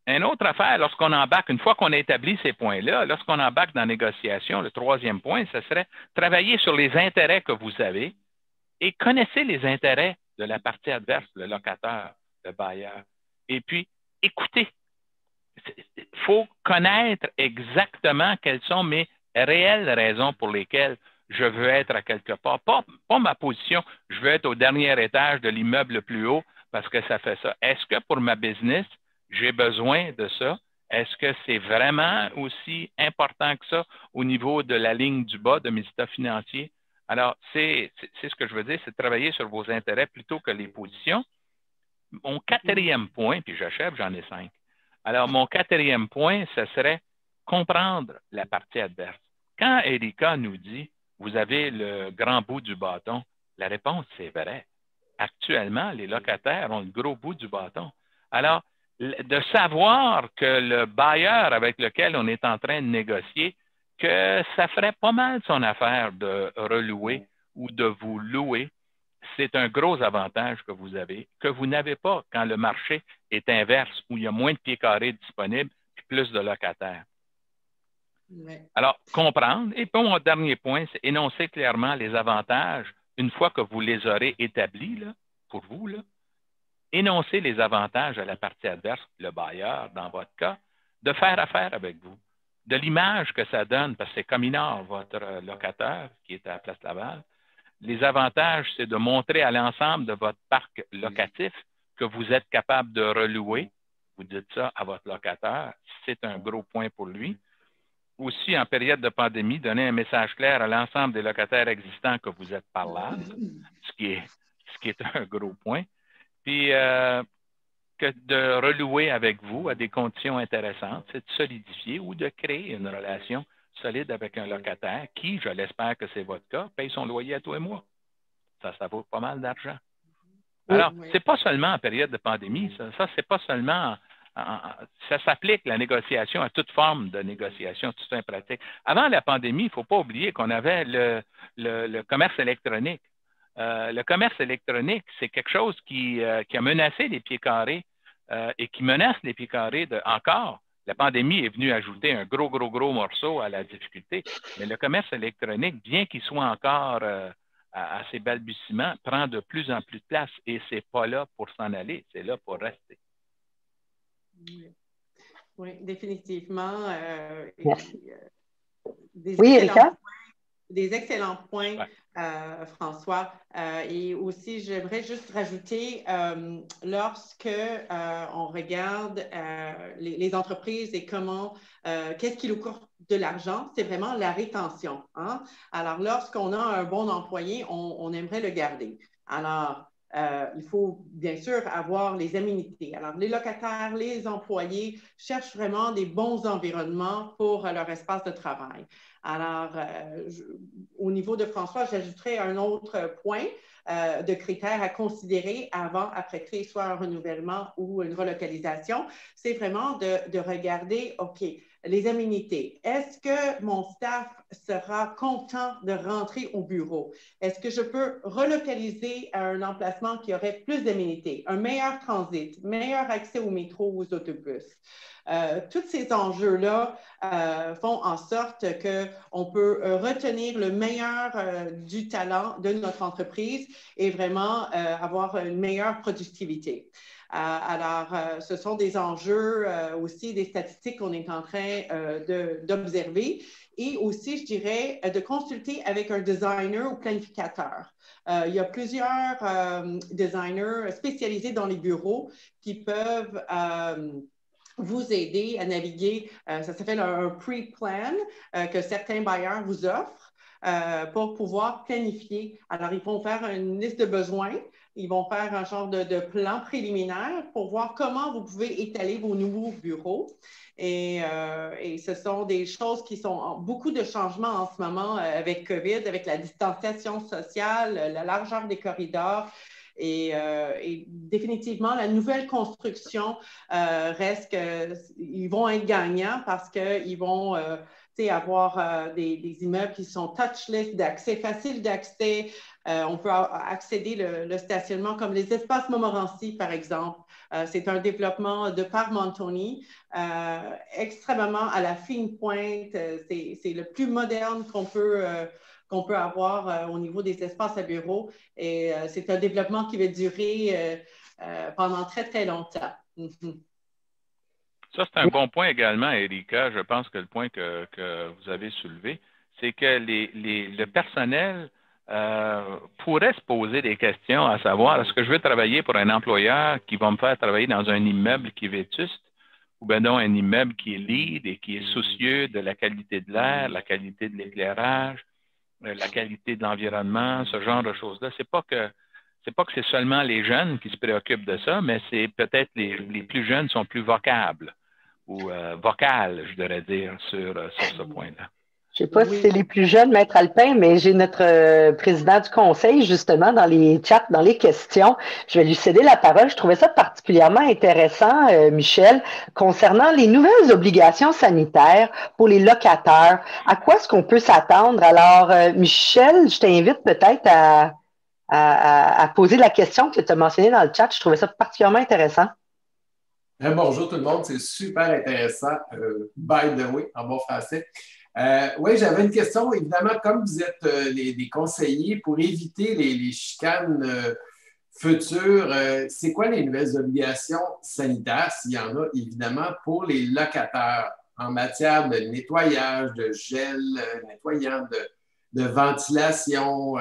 une autre affaire, lorsqu'on embarque, une fois qu'on a établi ces points-là, lorsqu'on embarque dans la négociation, le troisième point, ce serait travailler sur les intérêts que vous avez et connaissez les intérêts de la partie adverse, le locataire, le bailleur. Et puis, écoutez. Il faut connaître exactement quelles sont mes réelles raisons pour lesquelles je veux être à quelque part. Pas ma position, je veux être au dernier étage de l'immeuble le plus haut parce que ça fait ça. Est-ce que pour ma business, j'ai besoin de ça? Est-ce que c'est vraiment aussi important que ça au niveau de la ligne du bas de mes états financiers? Alors, c'est ce que je veux dire, c'est de travailler sur vos intérêts plutôt que les positions. Mon quatrième point, puis j'achève, j'en ai 5. Alors, mon quatrième point, ce serait comprendre la partie adverse. Quand Erika nous dit vous avez le grand bout du bâton. La réponse, c'est vrai. Actuellement, les locataires ont le gros bout du bâton. Alors, de savoir que le bailleur avec lequel on est en train de négocier, que ça ferait pas mal son affaire de relouer ou de vous louer, c'est un gros avantage que vous avez, que vous n'avez pas quand le marché est inverse, où il y a moins de pieds carrés disponibles et plus de locataires. Oui. Alors, comprendre. Et puis, mon dernier point, c'est énoncer clairement les avantages, une fois que vous les aurez établis, là, pour vous, là, énoncer les avantages à la partie adverse, le bailleur, dans votre cas, de faire affaire avec vous, de l'image que ça donne, parce que c'est Cominor, votre locataire, qui est à la Place Laval. Les avantages, c'est de montrer à l'ensemble de votre parc locatif que vous êtes capable de relouer. Vous dites ça à votre locataire. C'est un gros point pour lui. Aussi, en période de pandémie, donner un message clair à l'ensemble des locataires existants que vous êtes parlables, ce qui est un gros point. Puis, que de relouer avec vous à des conditions intéressantes, c'est de solidifier ou de créer une relation solide avec un locataire qui, je l'espère que c'est votre cas, paye son loyer à tous les mois. Ça vaut pas mal d'argent. Alors, c'est pas seulement en période de pandémie, ça c'est pas seulement... ça s'applique, la négociation, à toute forme de négociation, toute fin pratique. Avant la pandémie, il ne faut pas oublier qu'on avait le commerce électronique. Le commerce électronique, c'est quelque chose qui a menacé les pieds carrés et qui menace les pieds carrés encore. La pandémie est venue ajouter un gros morceau à la difficulté. Mais le commerce électronique, bien qu'il soit encore à ses balbutiements, prend de plus en plus de place et ce n'est pas là pour s'en aller, c'est là pour rester. Oui, définitivement. Oui, Erika? Des excellents points, François. Et aussi, j'aimerais juste rajouter, lorsque on regarde les entreprises et comment, qu'est-ce qui nous coûte de l'argent, c'est vraiment la rétention. Hein? Alors, lorsqu'on a un bon employé, on aimerait le garder. Alors, il faut bien sûr avoir les aménités. Alors, les locataires, les employés cherchent vraiment des bons environnements pour leur espace de travail. Alors, au niveau de François, j'ajouterais un autre point de critères à considérer avant, après créer soit un renouvellement ou une relocalisation. C'est vraiment de regarder, OK, les aménités. Est-ce que mon staff sera content de rentrer au bureau? Est-ce que je peux relocaliser à un emplacement qui aurait plus d'aménités, un meilleur transit, meilleur accès au métro ou aux autobus? Tous ces enjeux-là font en sorte qu'on peut retenir le meilleur du talent de notre entreprise et vraiment avoir une meilleure productivité. Alors, ce sont des enjeux aussi, des statistiques qu'on est en train d'observer et aussi, je dirais, de consulter avec un designer ou planificateur. Il y a plusieurs designers spécialisés dans les bureaux qui peuvent vous aider à naviguer, ça s'appelle un pre-plan que certains bailleurs vous offrent pour pouvoir planifier. Alors, ils vont faire une liste de besoins, ils vont faire un genre de plan préliminaire pour voir comment vous pouvez étaler vos nouveaux bureaux. Et ce sont des choses qui sont beaucoup de changements en ce moment avec COVID, avec la distanciation sociale, la largeur des corridors. Et définitivement, la nouvelle construction reste qu'ils vont être gagnants parce qu'ils vont avoir des immeubles qui sont touchless, d'accès, facile d'accès. On peut accéder le stationnement comme les espaces Montmorency, par exemple. C'est un développement de par Montoni, extrêmement à la fine pointe. C'est le plus moderne qu'on peut avoir au niveau des espaces à bureaux. Et c'est un développement qui va durer pendant très, très longtemps. Ça, c'est un bon point également, Erika. Je pense que le point que vous avez soulevé, c'est que le personnel pourrait se poser des questions à savoir, est-ce que je veux travailler pour un employeur qui va me faire travailler dans un immeuble qui est vétuste ou bien non un immeuble qui est lead et qui est soucieux de la qualité de l'air, la qualité de l'éclairage, la qualité de l'environnement, ce genre de choses-là. C'est pas que c'est seulement les jeunes qui se préoccupent de ça, mais c'est peut-être les plus jeunes sont plus vocables ou vocales, je devrais dire, sur ce point-là. Je ne sais pas si c'est les plus jeunes, Maître Alpin, mais j'ai notre président du conseil, justement, dans les chats, dans les questions. Je vais lui céder la parole. Je trouvais ça particulièrement intéressant, Michel, concernant les nouvelles obligations sanitaires pour les locataires. À quoi est-ce qu'on peut s'attendre? Alors, Michel, je t'invite peut-être à poser la question que tu as mentionnée dans le chat. Je trouvais ça particulièrement intéressant. Bonjour tout le monde, c'est super intéressant. By the way, en bon français. Oui, j'avais une question. Évidemment, comme vous êtes des conseillers pour éviter les chicanes futures, c'est quoi les nouvelles obligations sanitaires, s'il y en a, évidemment, pour les locataires en matière de nettoyage, de gel nettoyant, de ventilation?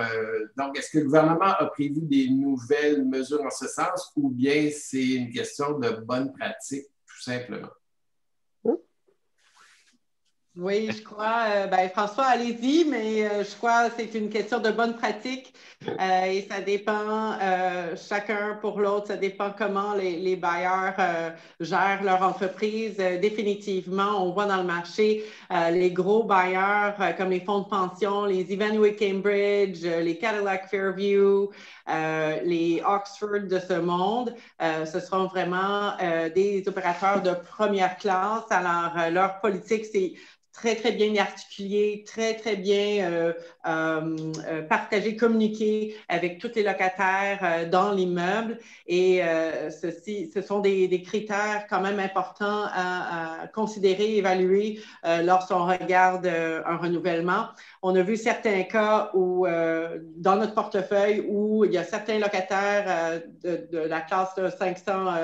Donc, est-ce que le gouvernement a prévu des nouvelles mesures en ce sens ou bien c'est une question de bonne pratique, tout simplement? Oui, je crois, François, allez-y, mais je crois que c'est une question de bonne pratique et ça dépend chacun pour l'autre, ça dépend comment les bailleurs gèrent leur entreprise. Définitivement, on voit dans le marché les gros bailleurs comme les fonds de pension, les Ivanhoe Cambridge, les Cadillac Fairview, les Oxford de ce monde. Ce seront vraiment des opérateurs de première classe. Alors, leur politique, c'est très, très bien articulé, très, très bien partagé, communiqué avec tous les locataires dans l'immeuble. Et ce sont des critères quand même importants à considérer, évaluer lorsqu'on regarde un renouvellement. On a vu certains cas où, dans notre portefeuille, où il y a certains locataires de la classe de 500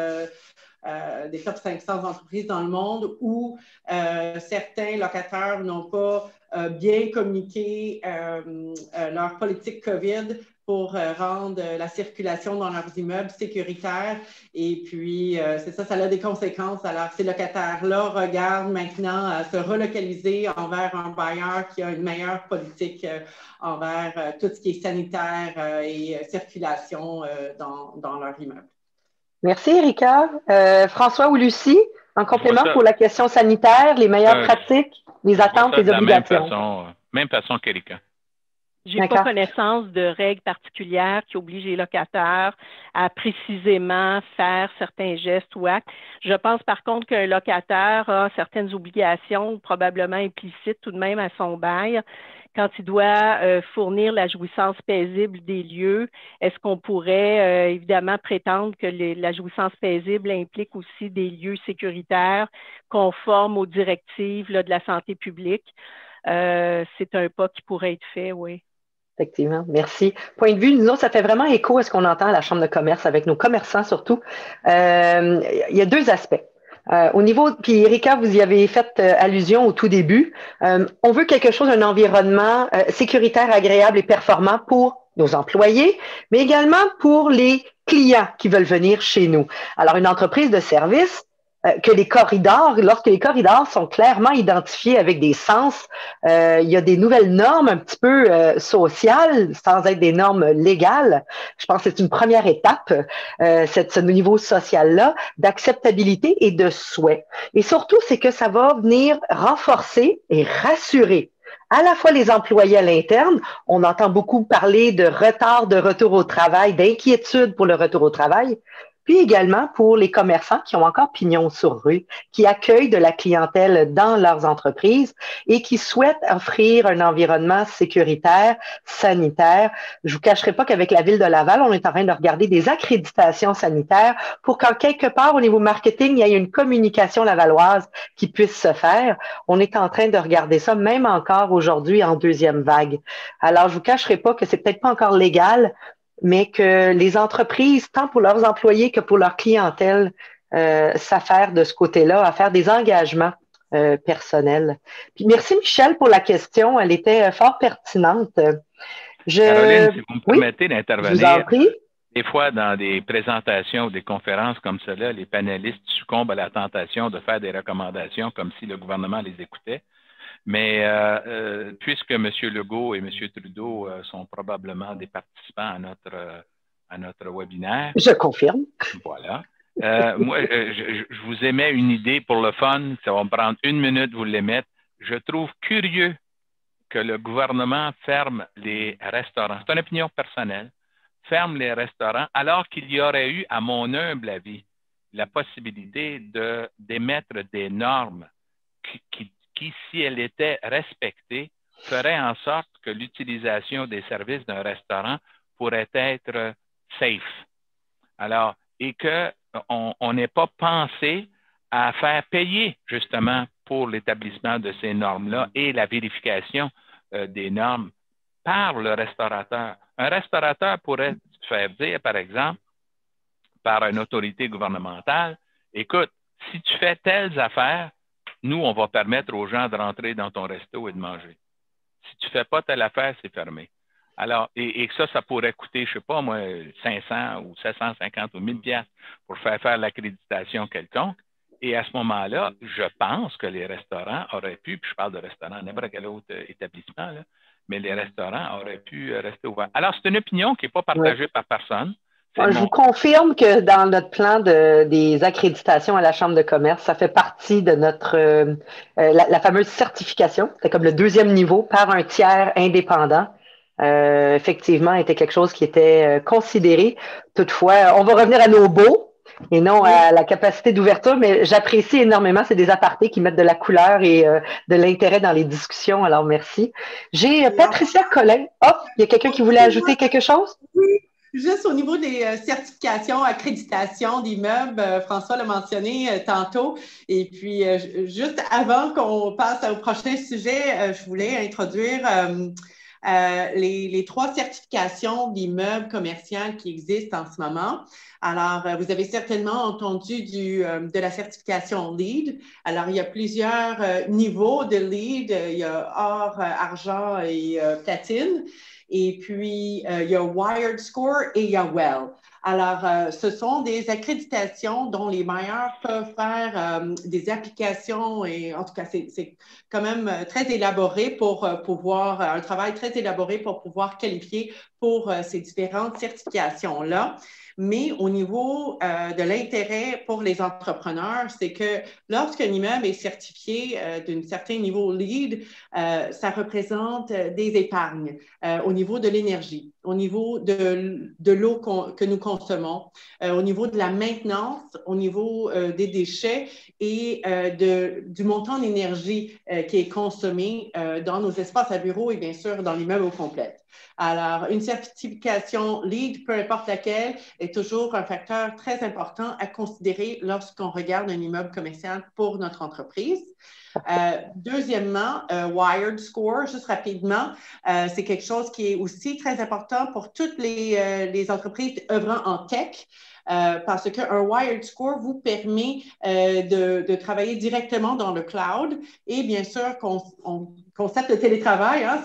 des top 500 entreprises dans le monde où certains locataires n'ont pas bien communiqué leur politique COVID pour rendre la circulation dans leurs immeubles sécuritaire. Et puis, c'est ça, ça a des conséquences. Alors, ces locataires-là regardent maintenant à se relocaliser envers un bailleur qui a une meilleure politique envers tout ce qui est sanitaire et circulation dans leur immeuble. Merci, Erika. François ou Lucie, en complément pour la question sanitaire, les meilleures pratiques, les attentes, les obligations. Même façon qu'Erika. Je n'ai pas connaissance de règles particulières qui obligent les locataires à précisément faire certains gestes ou actes. Je pense par contre qu'un locataire a certaines obligations probablement implicites tout de même à son bail. Quand il doit fournir la jouissance paisible des lieux, est-ce qu'on pourrait évidemment prétendre que la jouissance paisible implique aussi des lieux sécuritaires conformes aux directives de la santé publique? C'est un pas qui pourrait être fait, oui. Effectivement, merci. Point de vue, nous autres, ça fait vraiment écho à ce qu'on entend à la Chambre de commerce, avec nos commerçants surtout. Il y a deux aspects. Au niveau, puis Erika, vous y avez fait allusion au tout début, on veut quelque chose, un environnement sécuritaire, agréable et performant pour nos employés, mais également pour les clients qui veulent venir chez nous. Alors, une entreprise de service, que les corridors, lorsque les corridors sont clairement identifiés avec des sens, il y a des nouvelles normes un petit peu sociales, sans être des normes légales. Je pense que c'est une première étape, ce niveau social-là, d'acceptabilité et de souhait. Et surtout, c'est que ça va venir renforcer et rassurer à la fois les employés à l'interne. On entend beaucoup parler de retard de retour au travail, d'inquiétude pour le retour au travail, puis également pour les commerçants qui ont encore pignon sur rue, qui accueillent de la clientèle dans leurs entreprises et qui souhaitent offrir un environnement sécuritaire, sanitaire. Je vous cacherai pas qu'avec la Ville de Laval, on est en train de regarder des accréditations sanitaires pour qu'en quelque part, au niveau marketing, il y ait une communication lavalloise qui puisse se faire. On est en train de regarder ça, même encore aujourd'hui en deuxième vague. Alors, je vous cacherai pas que c'est peut-être pas encore légal, mais que les entreprises, tant pour leurs employés que pour leur clientèle, s'affairent de ce côté-là, à faire des engagements personnels. Puis merci Michel pour la question, elle était fort pertinente. Caroline, si vous me permettez d'intervenir, je vous en prie. Des fois, dans des présentations ou des conférences comme cela, les panélistes succombent à la tentation de faire des recommandations comme si le gouvernement les écoutait. Mais puisque M. Legault et M. Trudeau sont probablement des participants à notre webinaire. Je confirme. Voilà. Moi, je vous émets une idée pour le fun. Ça va me prendre 1 minute de vous l'émettre. Je trouve curieux que le gouvernement ferme les restaurants. C'est une opinion personnelle. Ferme les restaurants alors qu'il y aurait eu, à mon humble avis, la possibilité d'émettre des normes qui, si elles étaient respectées, feraient en sorte que l'utilisation des services d'un restaurant pourrait être safe. Alors, et qu'on n'ait pas pensé à faire payer justement pour l'établissement de ces normes-là et la vérification des normes par le restaurateur. Un restaurateur pourrait se faire dire, par exemple, par une autorité gouvernementale, écoute, si tu fais telles affaires, nous, on va permettre aux gens de rentrer dans ton resto et de manger. Si tu ne fais pas telle affaire, c'est fermé. Alors, et ça pourrait coûter, je ne sais pas, moi, 500 ou 750 ou 1000 piastres pour faire l'accréditation quelconque. Et à ce moment-là, je pense que les restaurants auraient pu, puis je parle de restaurants, n'importe quel autre établissement, là, mais les restaurants auraient pu rester ouverts. Alors, c'est une opinion qui n'est pas partagée par personne. Je vous confirme que dans notre plan des accréditations à la Chambre de commerce, ça fait partie de notre la fameuse certification. C'est comme le deuxième niveau par un tiers indépendant. Effectivement, était quelque chose qui était considéré. Toutefois, on va revenir à nos beaux et non à la capacité d'ouverture, mais j'apprécie énormément. C'est des apartés qui mettent de la couleur et de l'intérêt dans les discussions. Alors, merci. J'ai Patricia Collin. Oh, il y a quelqu'un qui voulait ajouter quelque chose? Oui. Juste au niveau des certifications, accréditations d'immeubles, François l'a mentionné tantôt. Et puis, juste avant qu'on passe au prochain sujet, je voulais introduire les 3 certifications d'immeubles commerciaux qui existent en ce moment. Alors, vous avez certainement entendu de la certification LEED. Alors, il y a plusieurs niveaux de LEED. Il y a or, argent et platine. Et puis, il y a Wired Score et il y a WELL. Alors, ce sont des accréditations dont les meilleurs peuvent faire des applications et en tout cas, c'est quand même très élaboré pour pouvoir, un travail très élaboré pour pouvoir qualifier pour ces différentes certifications-là. Mais au niveau de l'intérêt pour les entrepreneurs, c'est que lorsqu'un immeuble est certifié d'un certain niveau LEED, ça représente des épargnes au niveau de l'énergie, au niveau de l'eau que nous consommons, au niveau de la maintenance, au niveau des déchets et du montant d'énergie qui est consommé dans nos espaces à bureau et bien sûr dans l'immeuble au complet. Alors, une certification LEED, peu importe laquelle, est toujours un facteur très important à considérer lorsqu'on regarde un immeuble commercial pour notre entreprise. Deuxièmement, Wired Score, juste rapidement, c'est quelque chose qui est aussi très important pour toutes les entreprises œuvrant en tech. Parce qu'un Wired Score vous permet de travailler directement dans le cloud et bien sûr concept de télétravail, hein,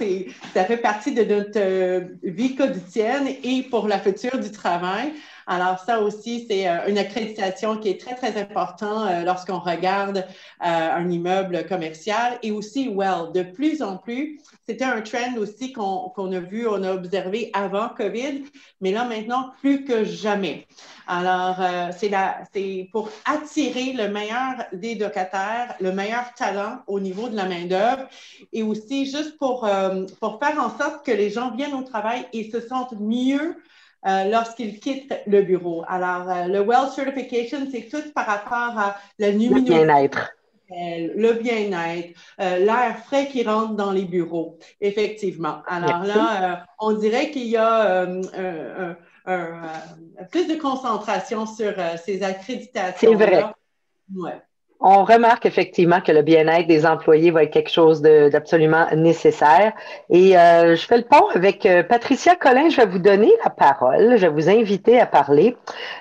ça fait partie de notre vie quotidienne et pour la future du travail. Alors, ça aussi, c'est une accréditation qui est très, très importante lorsqu'on regarde un immeuble commercial. Et aussi, WELL, de plus en plus, c'était un trend aussi qu'on a vu, on a observé avant COVID, mais là, maintenant, plus que jamais. Alors, c'est pour attirer le meilleur des locataires, le meilleur talent au niveau de la main-d'œuvre et aussi juste pour faire en sorte que les gens viennent au travail et se sentent mieux lorsqu'ils quittent le bureau. Alors, le WELL Certification, c'est tout par rapport à la luminosité. Le bien-être, l'air frais qui rentre dans les bureaux, effectivement. Alors là, on dirait qu'il y a plus de concentration sur ces accréditations. C'est vrai. Ouais. On remarque effectivement que le bien-être des employés va être quelque chose d'absolument nécessaire. Et je fais le pont avec Patricia Collin. Je vais vous donner la parole. Je vais vous inviter à parler.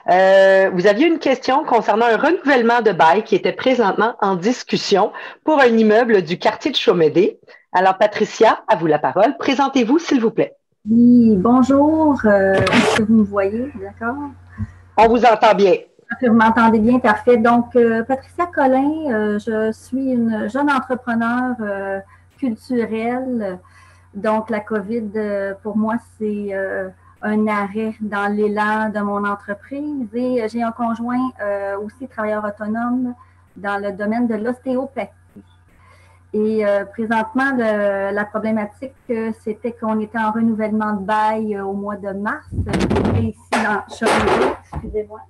Vous aviez une question concernant un renouvellement de bail qui était présentement en discussion pour un immeuble du quartier de Chaumédé. Alors, Patricia, à vous la parole. Présentez-vous, s'il vous plaît. Oui, bonjour. Est-ce que vous me voyez? D'accord? On vous entend bien. Vous m'entendez bien, parfait. Donc, Patricia Collin, je suis une jeune entrepreneur culturelle. Donc, la COVID, pour moi, c'est un arrêt dans l'élan de mon entreprise. Et j'ai un conjoint aussi travailleur autonome dans le domaine de l'ostéopathie. Et présentement, la problématique, c'était qu'on était en renouvellement de bail au mois de mars. J'étais ici dans Chaudière, excusez-moi,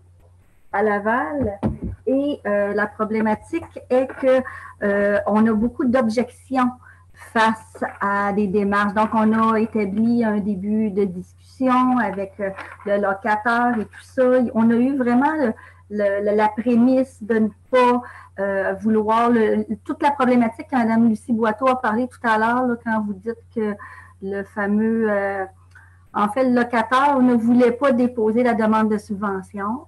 à Laval. Et la problématique est que on a beaucoup d'objections face à des démarches. Donc, on a établi un début de discussion avec le locataire et tout ça. On a eu vraiment la prémisse de ne pas vouloir toute la problématique que Mme Lucie Boiteau a parlé tout à l'heure, quand vous dites que le fameux, en fait, le locataire ne voulait pas déposer la demande de subvention.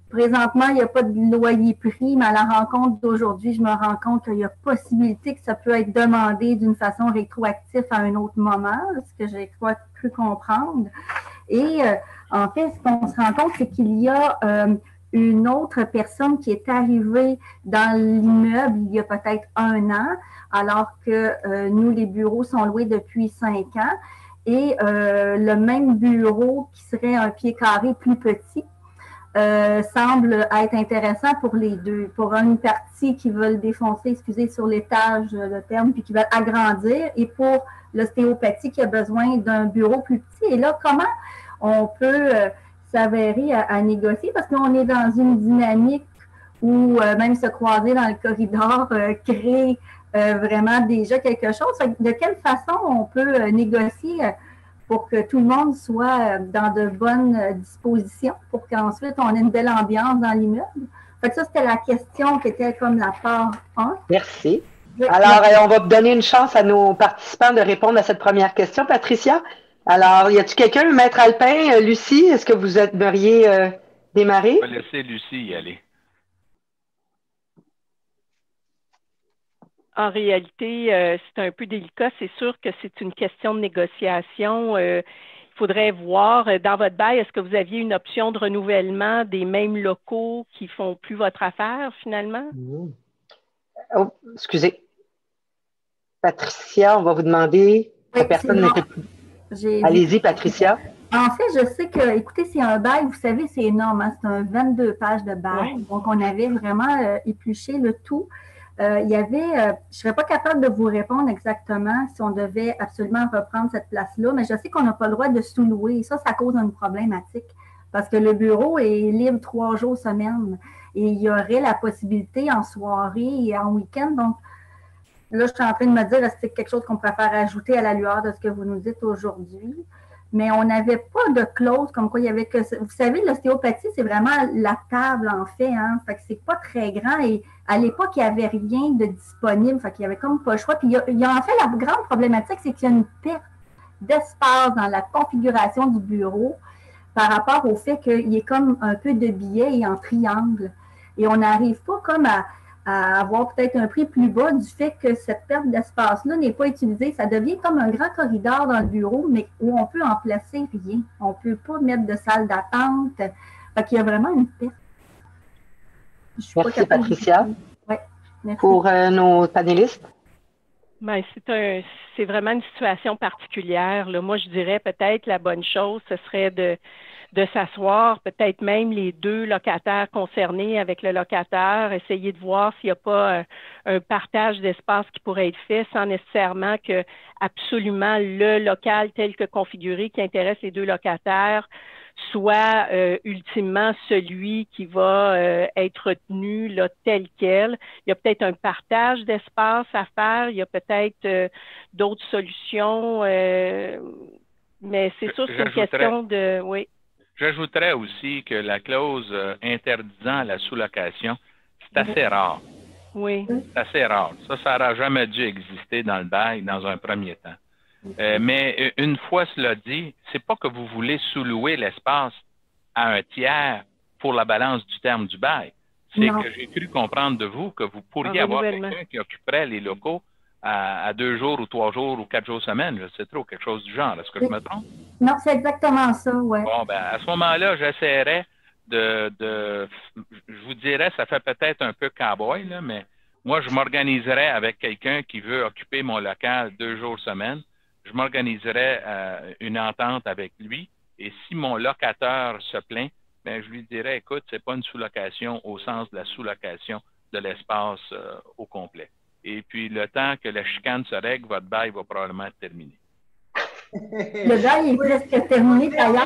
Présentement, il n'y a pas de loyer pris, mais à la rencontre d'aujourd'hui, je me rends compte qu'il y a possibilité que ça peut être demandé d'une façon rétroactive à un autre moment, ce que j'ai cru comprendre. Et en fait, ce qu'on se rend compte, c'est qu'il y a une autre personne qui est arrivée dans l'immeuble il y a peut-être 1 an, alors que nous, les bureaux sont loués depuis 5 ans. Et le même bureau qui serait un pied carré plus petit semble être intéressant pour les deux. Pour une partie qui veulent défoncer, excusez, sur l'étage, le terme, puis qui veulent agrandir, et pour l'ostéopathie qui a besoin d'un bureau plus petit. Et là, comment on peut s'avérer à négocier? Parce qu'on est dans une dynamique où même se croiser dans le corridor crée vraiment déjà quelque chose. De quelle façon on peut négocier pour que tout le monde soit dans de bonnes dispositions, pour qu'ensuite on ait une belle ambiance dans l'immeuble? Fait que ça, c'était la question qui était comme la part 1. Merci. Alors, on va donner une chance à nos participants de répondre à cette première question. Patricia, alors, y a-t-il quelqu'un, Maître Alpin, Lucie, est-ce que vous aimeriez démarrer? On va laisser Lucie y aller. En réalité, c'est un peu délicat. C'est sûr que c'est une question de négociation. Il faudrait voir dans votre bail, est-ce que vous aviez une option de renouvellement des mêmes locaux qui ne font plus votre affaire finalement? Oh, excusez. Patricia, on va vous demander. Oui, la personne n'était plus. Allez-y, Patricia. En fait, je sais que, écoutez, c'est un bail, vous savez, c'est énorme. Hein? C'est un 22 pages de bail. Ouais. Donc, on avait vraiment épluché le tout. Il y avait, je ne serais pas capable de vous répondre exactement si on devait absolument reprendre cette place-là, mais je sais qu'on n'a pas le droit de sous-louer. Ça cause une problématique parce que le bureau est libre 3 jours semaine et il y aurait la possibilité en soirée et en week-end. Donc, là, je suis en train de me dire, est-ce que c'est quelque chose qu'on préfère ajouter à la lueur de ce que vous nous dites aujourd'hui? Mais on n'avait pas de clause comme quoi il y avait que... Vous savez, l'ostéopathie, c'est vraiment la table, en fait. Hein? Fait que c'est pas très grand. Et à l'époque, il n'y avait rien de disponible. Fait qu'il y avait comme pas le choix. Puis il y a en fait, la grande problématique, c'est qu'il y a une perte d'espace dans la configuration du bureau par rapport au fait qu'il y ait comme un peu de billets et en triangle. Et on n'arrive pas comme à avoir peut-être un prix plus bas du fait que cette perte d'espace-là n'est pas utilisée. Ça devient comme un grand corridor dans le bureau, mais où on peut en placer rien. On ne peut pas mettre de salle d'attente. Fait qu'il y a vraiment une perte. Merci, Patricia. Ouais, merci. Pour nos panélistes? Ben, c'est vraiment une situation particulière. Là. Moi, je dirais peut-être la bonne chose, ce serait de s'asseoir, peut-être même les 2 locataires concernés avec le locataire, essayer de voir s'il n'y a pas un partage d'espace qui pourrait être fait sans nécessairement que absolument le local tel que configuré qui intéresse les 2 locataires soit ultimement celui qui va être retenu là, tel quel. Il y a peut-être un partage d'espace à faire, il y a peut-être d'autres solutions, mais c'est sûr que c'est une question de... Oui. J'ajouterais aussi que la clause interdisant la sous-location, c'est assez rare. Oui. C'est assez rare. Ça n'aura jamais dû exister dans le bail dans un premier temps. Mais une fois cela dit, c'est pas que vous voulez sous-louer l'espace à un tiers pour la balance du terme du bail. C'est que j'ai cru comprendre de vous que vous pourriez avoir quelqu'un qui occuperait les locaux à 2 jours ou 3 jours ou 4 jours semaine, je sais trop, quelque chose du genre. Est-ce que je me trompe? Non, c'est exactement ça, oui. Bon, ben à ce moment-là, j'essaierais je vous dirais, ça fait peut-être un peu cowboy, là, mais moi, je m'organiserais avec quelqu'un qui veut occuper mon local 2 jours semaine. Je m'organiserais une entente avec lui. Et si mon locateur se plaint, ben, je lui dirais, écoute, c'est pas une sous-location au sens de la sous-location de l'espace au complet. Et puis, le temps que la chicane se règle, votre bail va probablement être terminé. Le bail est presque terminé. D'ailleurs,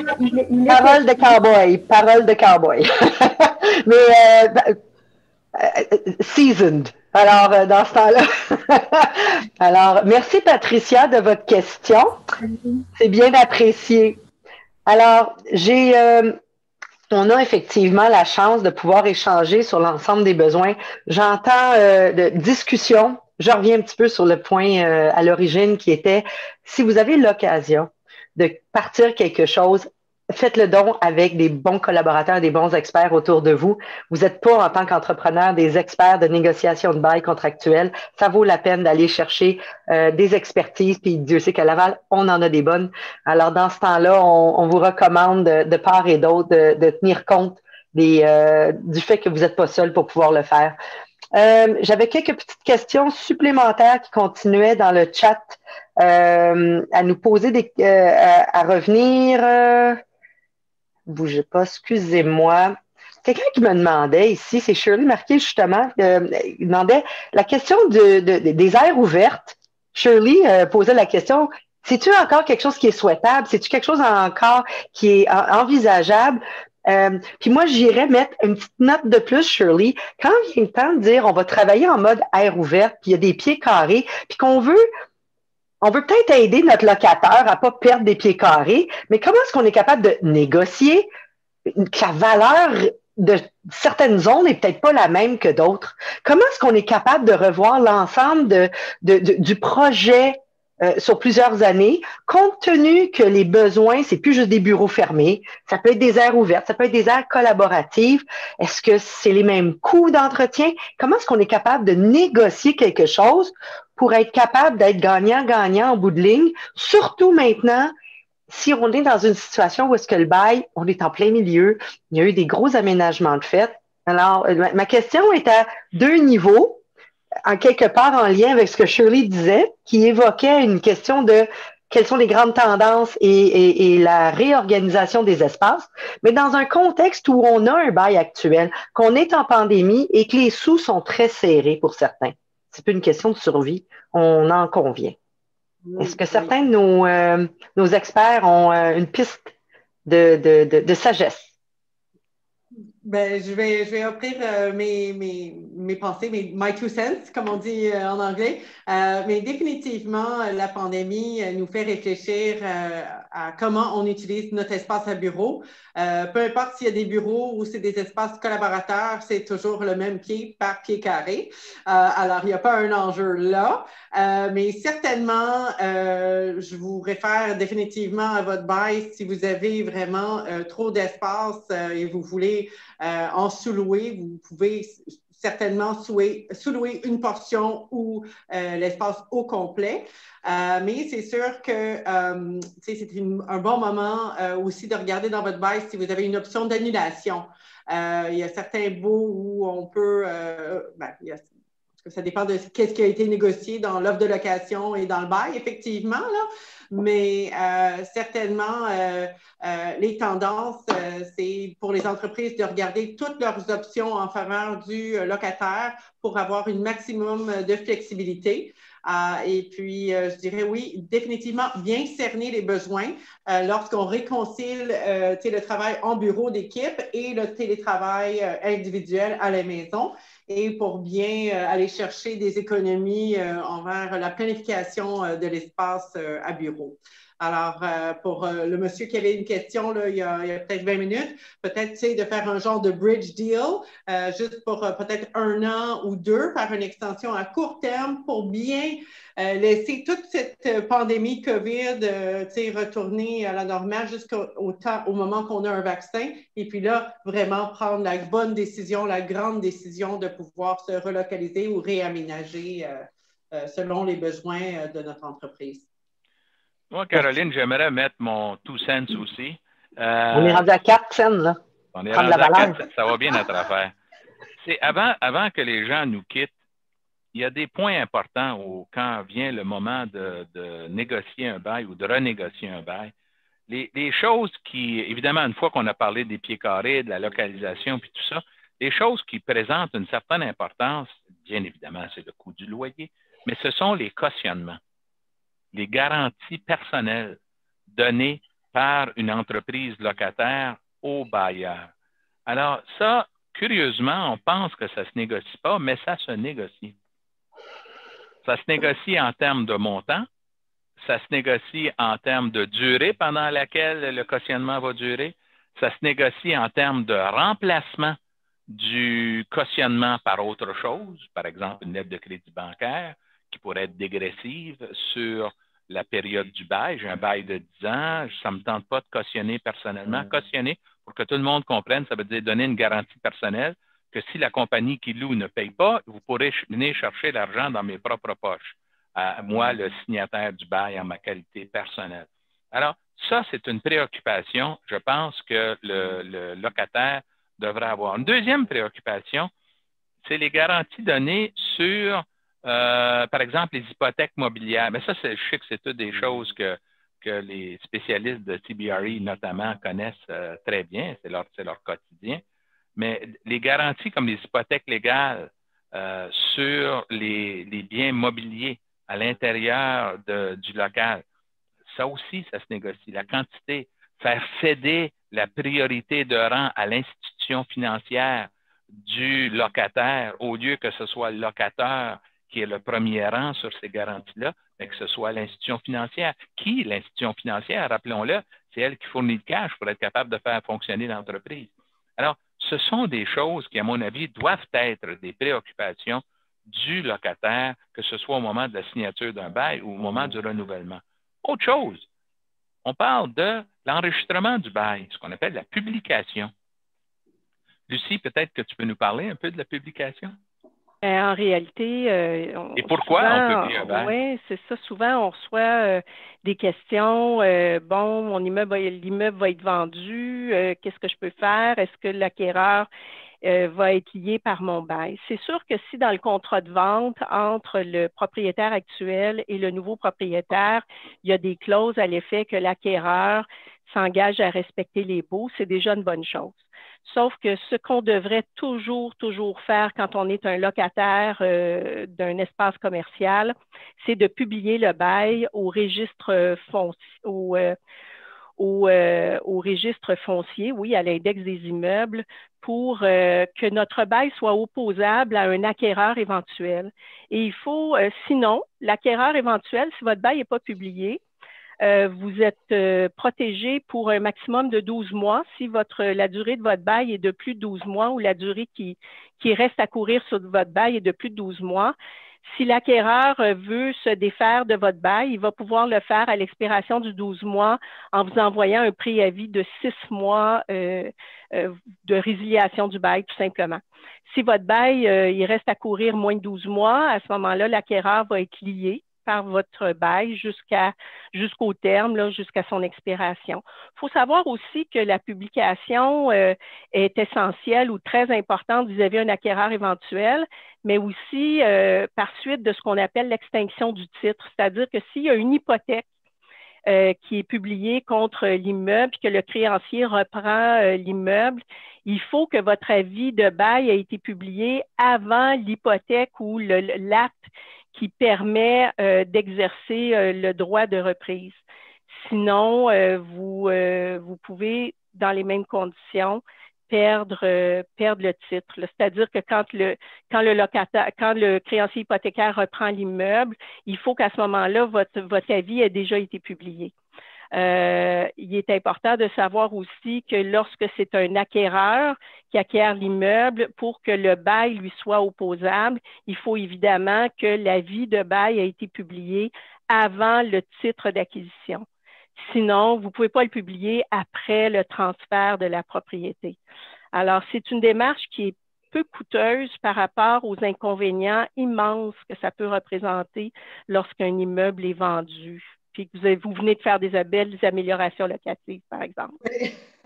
Parole de cowboy. Parole de cowboy. Mais seasoned. Alors, dans ce temps-là. Alors, merci Patricia de votre question. C'est bien apprécié. Alors, on a effectivement la chance de pouvoir échanger sur l'ensemble des besoins. J'entends de discussion. Je reviens un petit peu sur le point à l'origine qui était, si vous avez l'occasion de partir quelque chose, faites-le donc avec des bons collaborateurs, des bons experts autour de vous. Vous n'êtes pas, en tant qu'entrepreneur, des experts de négociation de bail contractuel. Ça vaut la peine d'aller chercher des expertises, puis Dieu sait qu'à Laval, on en a des bonnes. Alors, dans ce temps-là, on vous recommande de part et d'autre de tenir compte du fait que vous n'êtes pas seul pour pouvoir le faire. J'avais quelques petites questions supplémentaires qui continuaient dans le chat à nous poser à revenir. Bougez pas, excusez-moi. Quelqu'un qui me demandait ici, c'est Shirley Marquet justement, il demandait la question des aires ouvertes. Shirley posait la question, c'est-tu encore quelque chose qui est souhaitable? C'est-tu quelque chose encore qui est envisageable? Puis moi, j'irais mettre une petite note de plus, Shirley. Quand vient le temps de dire on va travailler en mode aire ouverte, puis il y a des pieds carrés, puis on veut peut-être aider notre locataire à pas perdre des pieds carrés, mais comment est-ce qu'on est capable de négocier que la valeur de certaines zones n'est peut-être pas la même que d'autres? Comment est-ce qu'on est capable de revoir l'ensemble du projet sur plusieurs années, compte tenu que les besoins, c'est plus juste des bureaux fermés, ça peut être des aires ouvertes, ça peut être des aires collaboratives. Est-ce que c'est les mêmes coûts d'entretien? Comment est-ce qu'on est capable de négocier quelque chose pour être capable d'être gagnant-gagnant en bout de ligne, surtout maintenant, si on est dans une situation où est-ce que le bail, on est en plein milieu, il y a eu des gros aménagements de fait. Alors, ma question est à deux niveaux, en quelque part en lien avec ce que Shirley disait, qui évoquait une question de quelles sont les grandes tendances et la réorganisation des espaces, mais dans un contexte où on a un bail actuel, qu'on est en pandémie et que les sous sont très serrés pour certains. C'est pas une question de survie, on en convient. Est-ce que certains de nos experts ont une piste de sagesse? Ben, je vais offrir mes pensées, my two cents, comme on dit en anglais. Mais définitivement, la pandémie nous fait réfléchir à comment on utilise notre espace à bureau. Peu importe s'il y a des bureaux ou c'est des espaces collaborateurs, c'est toujours le même pied par pied carré. Alors, il n'y a pas un enjeu là. Mais certainement, je vous réfère définitivement à votre bail si vous avez vraiment trop d'espace et vous voulez en sous-louer, vous pouvez certainement sous-louer une portion ou l'espace au complet. Mais c'est sûr que c'est un bon moment aussi de regarder dans votre bail si vous avez une option d'annulation. Il y a certains baux où on peut... ça dépend de ce qui a été négocié dans l'offre de location et dans le bail, effectivement, là. Mais certainement, les tendances, c'est pour les entreprises de regarder toutes leurs options en faveur du locataire pour avoir un maximum de flexibilité. Et puis, je dirais oui, définitivement, bien cerner les besoins lorsqu'on réconcilie le travail en bureau d'équipe et le télétravail individuel à la maison. Et pour bien aller chercher des économies envers la planification de l'espace à bureau. Alors, pour le monsieur qui avait une question là, il y a peut-être 20 minutes, peut-être de faire un genre de bridge deal, juste pour peut-être 1 an ou 2, faire une extension à court terme pour bien laisser toute cette pandémie COVID retourner à la normale jusqu'au moment qu'on a un vaccin. Et puis là, vraiment prendre la bonne décision, la grande décision de pouvoir se relocaliser ou réaménager selon les besoins de notre entreprise. Moi, Caroline, j'aimerais mettre mon 2 cents aussi. On est rendu à 4 cents, là. On est rendu à 4 cents. Ça va bien notre affaire. C'est avant que les gens nous quittent, il y a des points importants quand vient le moment de négocier un bail ou de renégocier un bail. Les choses qui, évidemment, une fois qu'on a parlé des pieds carrés, de la localisation puis tout ça, les choses qui présentent une certaine importance bien évidemment, c'est le coût du loyer, mais ce sont les cautionnements, les garanties personnelles données par une entreprise locataire au bailleur. Alors, ça, curieusement, on pense que ça ne se négocie pas, mais ça se négocie. Ça se négocie en termes de montant, ça se négocie en termes de durée pendant laquelle le cautionnement va durer, ça se négocie en termes de remplacement du cautionnement par autre chose, par exemple une lettre de crédit bancaire qui pourrait être dégressive sur la période du bail. J'ai un bail de 10 ans, ça ne me tente pas de cautionner personnellement. Cautionner, pour que tout le monde comprenne, ça veut dire donner une garantie personnelle que si la compagnie qui loue ne paye pas, vous pourrez venir chercher l'argent dans mes propres poches, à moi, le signataire du bail, en ma qualité personnelle. Alors, ça, c'est une préoccupation, je pense, que le locataire devrait avoir. Une deuxième préoccupation, c'est les garanties données sur, par exemple, les hypothèques mobilières. Mais ça, je sais que c'est toutes des choses que les spécialistes de CBRE, notamment, connaissent très bien. C'est leur quotidien. Mais les garanties comme les hypothèques légales sur les biens mobiliers à l'intérieur du local, ça aussi, ça se négocie. La quantité, faire céder la priorité de rang à l'institution financière du locataire, au lieu que ce soit le locateur qui est le premier rang sur ces garanties-là, mais que ce soit l'institution financière. Qui, l'institution financière, rappelons-le, c'est elle qui fournit le cash pour être capable de faire fonctionner l'entreprise. Alors, ce sont des choses qui, à mon avis, doivent être des préoccupations du locataire, que ce soit au moment de la signature d'un bail ou au moment du renouvellement. Autre chose, on parle de l'enregistrement du bail, ce qu'on appelle la publication. Lucie, peut-être que tu peux nous parler un peu de la publication? En réalité, et pourquoi on publie un bail? Oui, c'est ça. Souvent, on reçoit des questions. Bon, l'immeuble va être vendu. Qu'est-ce que je peux faire? Est-ce que l'acquéreur va être lié par mon bail? C'est sûr que si dans le contrat de vente entre le propriétaire actuel et le nouveau propriétaire, il y a des clauses à l'effet que l'acquéreur s'engage à respecter les baux, c'est déjà une bonne chose. Sauf que ce qu'on devrait toujours faire quand on est un locataire d'un espace commercial, c'est de publier le bail au registre registre foncier, oui, à l'index des immeubles, pour que notre bail soit opposable à un acquéreur éventuel. Et il faut, sinon, l'acquéreur éventuel, si votre bail n'est pas publié, vous êtes protégé pour un maximum de 12 mois si la durée de votre bail est de plus de 12 mois ou la durée qui reste à courir sur votre bail est de plus de 12 mois. Si l'acquéreur veut se défaire de votre bail, il va pouvoir le faire à l'expiration du 12 mois en vous envoyant un préavis de 6 mois de résiliation du bail, tout simplement. Si votre bail il reste à courir moins de 12 mois, à ce moment-là, l'acquéreur va être lié par votre bail jusqu'au terme, jusqu'à son expiration. Il faut savoir aussi que la publication est essentielle ou très importante vis-à-vis d'un acquéreur éventuel, mais aussi par suite de ce qu'on appelle l'extinction du titre, c'est-à-dire que s'il y a une hypothèque qui est publiée contre l'immeuble et que le créancier reprend l'immeuble, il faut que votre avis de bail ait été publié avant l'hypothèque ou l'acte qui permet d'exercer le droit de reprise. Sinon, vous pouvez, dans les mêmes conditions, perdre le titre. C'est-à-dire que quand le créancier hypothécaire reprend l'immeuble, il faut qu'à ce moment-là, votre avis ait déjà été publié. Il est important de savoir aussi que lorsque c'est un acquéreur qui acquiert l'immeuble, pour que le bail lui soit opposable, il faut évidemment que l'avis de bail ait été publié avant le titre d'acquisition. Sinon, vous ne pouvez pas le publier après le transfert de la propriété. Alors, c'est une démarche qui est peu coûteuse par rapport aux inconvénients immenses que ça peut représenter lorsqu'un immeuble est vendu. Puis que vous venez de faire des belles améliorations locatives, par exemple.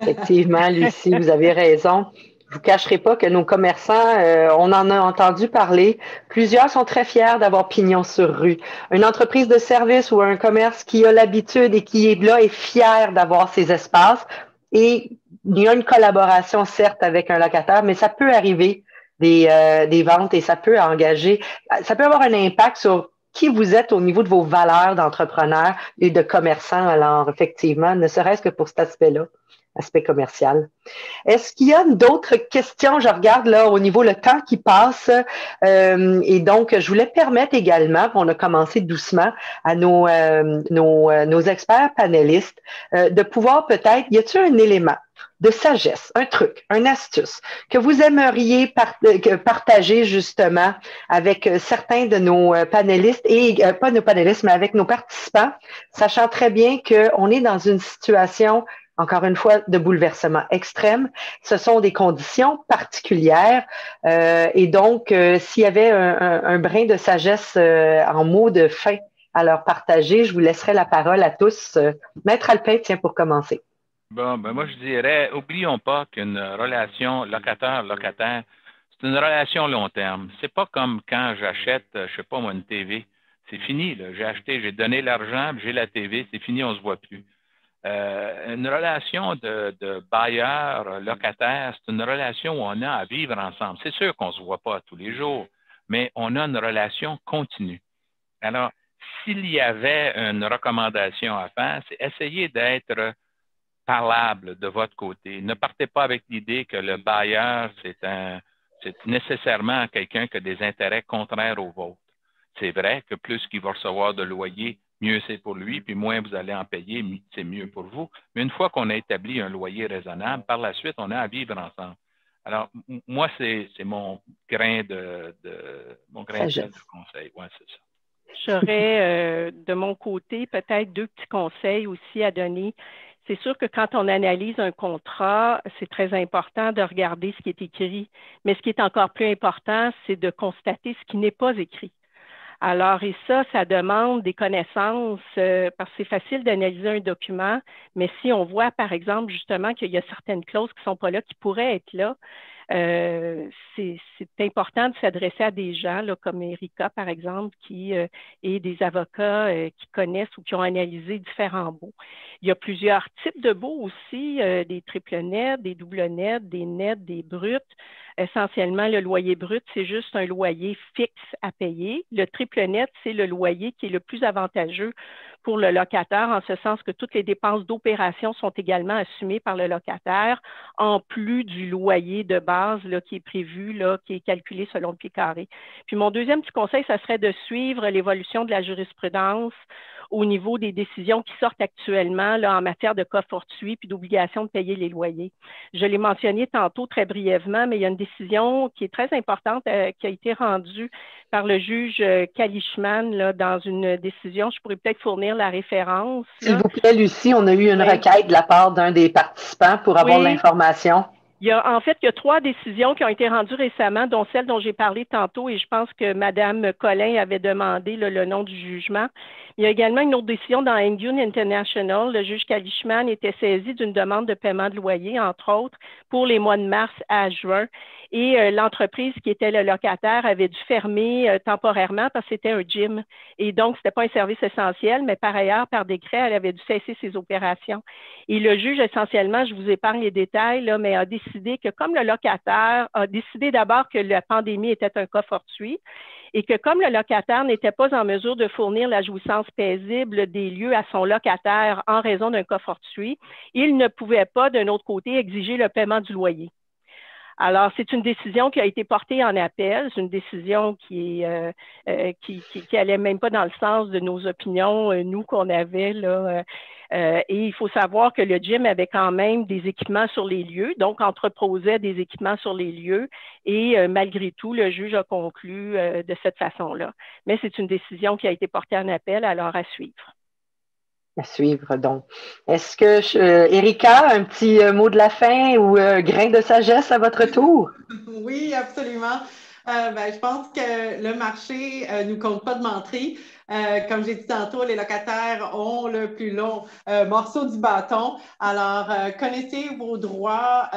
Effectivement, Lucie, vous avez raison. Je ne vous cacherai pas que nos commerçants, on en a entendu parler. Plusieurs sont très fiers d'avoir pignon sur rue. Une entreprise de service ou un commerce qui a l'habitude et qui est là est fier d'avoir ces espaces. Et il y a une collaboration, certes, avec un locataire, mais ça peut arriver des ventes et ça peut avoir un impact sur qui vous êtes au niveau de vos valeurs d'entrepreneur et de commerçant. Alors, effectivement, ne serait-ce que pour cet aspect-là, aspect commercial. Est-ce qu'il y a d'autres questions? Je regarde là au niveau le temps qui passe et donc je voulais permettre également, on a commencé doucement, à nos experts panélistes de pouvoir peut-être, y a-t-il un élément de sagesse, un truc, une astuce que vous aimeriez partager justement avec certains de nos panélistes et pas nos panélistes, mais avec nos participants, sachant très bien qu'on est dans une situation, encore une fois, de bouleversement extrême. Ce sont des conditions particulières et donc, s'il y avait un brin de sagesse en mots de fin à leur partager, je vous laisserai la parole à tous. Maître Alpin, tiens, pour commencer. Bon, ben moi, je dirais, oublions pas qu'une relation locataire-locataire, c'est une relation long terme. C'est pas comme quand j'achète, je sais pas moi, une TV. C'est fini, là. J'ai acheté, j'ai donné l'argent, j'ai la TV, c'est fini, on se voit plus. Une relation de bailleur-locataire, c'est une relation où on a à vivre ensemble. C'est sûr qu'on ne se voit pas tous les jours, mais on a une relation continue. Alors, s'il y avait une recommandation à faire, c'est essayer d'être parlable de votre côté. Ne partez pas avec l'idée que le bailleur, c'est nécessairement quelqu'un qui a des intérêts contraires aux vôtres. C'est vrai que plus qu'il va recevoir de loyer, mieux c'est pour lui, puis moins vous allez en payer, c'est mieux pour vous. Mais une fois qu'on a établi un loyer raisonnable, par la suite, on a à vivre ensemble. Alors, moi, c'est mon grain de conseil. Ouais, c'est ça. J'aurais, de mon côté, peut-être 2 petits conseils aussi à donner. C'est sûr que quand on analyse un contrat, c'est très important de regarder ce qui est écrit. Mais ce qui est encore plus important, c'est de constater ce qui n'est pas écrit. Alors, et ça demande des connaissances parce que c'est facile d'analyser un document, mais si on voit, par exemple, justement qu'il y a certaines clauses qui ne sont pas là, qui pourraient être là, c'est important de s'adresser à des gens là, comme Erika, par exemple, et des avocats qui connaissent ou qui ont analysé différents baux. Il y a plusieurs types de baux aussi, des triple nets, des double nets, des nets, des bruts. Essentiellement, le loyer brut, c'est juste un loyer fixe à payer. Le triple net, c'est le loyer qui est le plus avantageux pour le locataire, en ce sens que toutes les dépenses d'opération sont également assumées par le locataire, en plus du loyer de base là, qui est prévu, là, qui est calculé selon le pied carré. Puis mon deuxième petit conseil, ça serait de suivre l'évolution de la jurisprudence au niveau des décisions qui sortent actuellement là, en matière de cas fortuits puis d'obligation de payer les loyers. Je l'ai mentionné tantôt très brièvement, mais il y a une décision qui est très importante qui a été rendue par le juge Kalichman là, dans une décision. Je pourrais peut-être fournir la référence. S'il vous plaît, Lucie, on a eu une requête de la part d'un des participants pour avoir l'information. En fait, il y a 3 décisions qui ont été rendues récemment, dont celle dont j'ai parlé tantôt, et je pense que Mme Collin avait demandé là, le nom du jugement. Il y a également une autre décision dans Engune International. Le juge Kalichman était saisi d'une demande de paiement de loyer, entre autres, pour les mois de mars à juin. Et l'entreprise qui était le locataire avait dû fermer temporairement parce que c'était un gym. Et donc, ce n'était pas un service essentiel, mais par ailleurs, par décret, elle avait dû cesser ses opérations. Et le juge, essentiellement, je vous épargne les détails, là, mais a décidé que comme le locataire a décidé d'abord que la pandémie était un cas fortuit et que comme le locataire n'était pas en mesure de fournir la jouissance paisible des lieux à son locataire en raison d'un cas fortuit, il ne pouvait pas, d'un autre côté, exiger le paiement du loyer. Alors, c'est une décision qui a été portée en appel. C'est une décision qui allait même pas dans le sens de nos opinions, nous, qu'on avait là. Et il faut savoir que le gym avait quand même des équipements sur les lieux, donc entreposait des équipements sur les lieux. Et malgré tout, le juge a conclu de cette façon-là. Mais c'est une décision qui a été portée en appel, alors à suivre. À suivre, donc. Est-ce que, Erika, un petit mot de la fin ou grain de sagesse à votre tour? Oui, absolument. Je pense que le marché ne compte pas de mentir. Comme j'ai dit tantôt, les locataires ont le plus long morceau du bâton. Alors, connaissez vos droits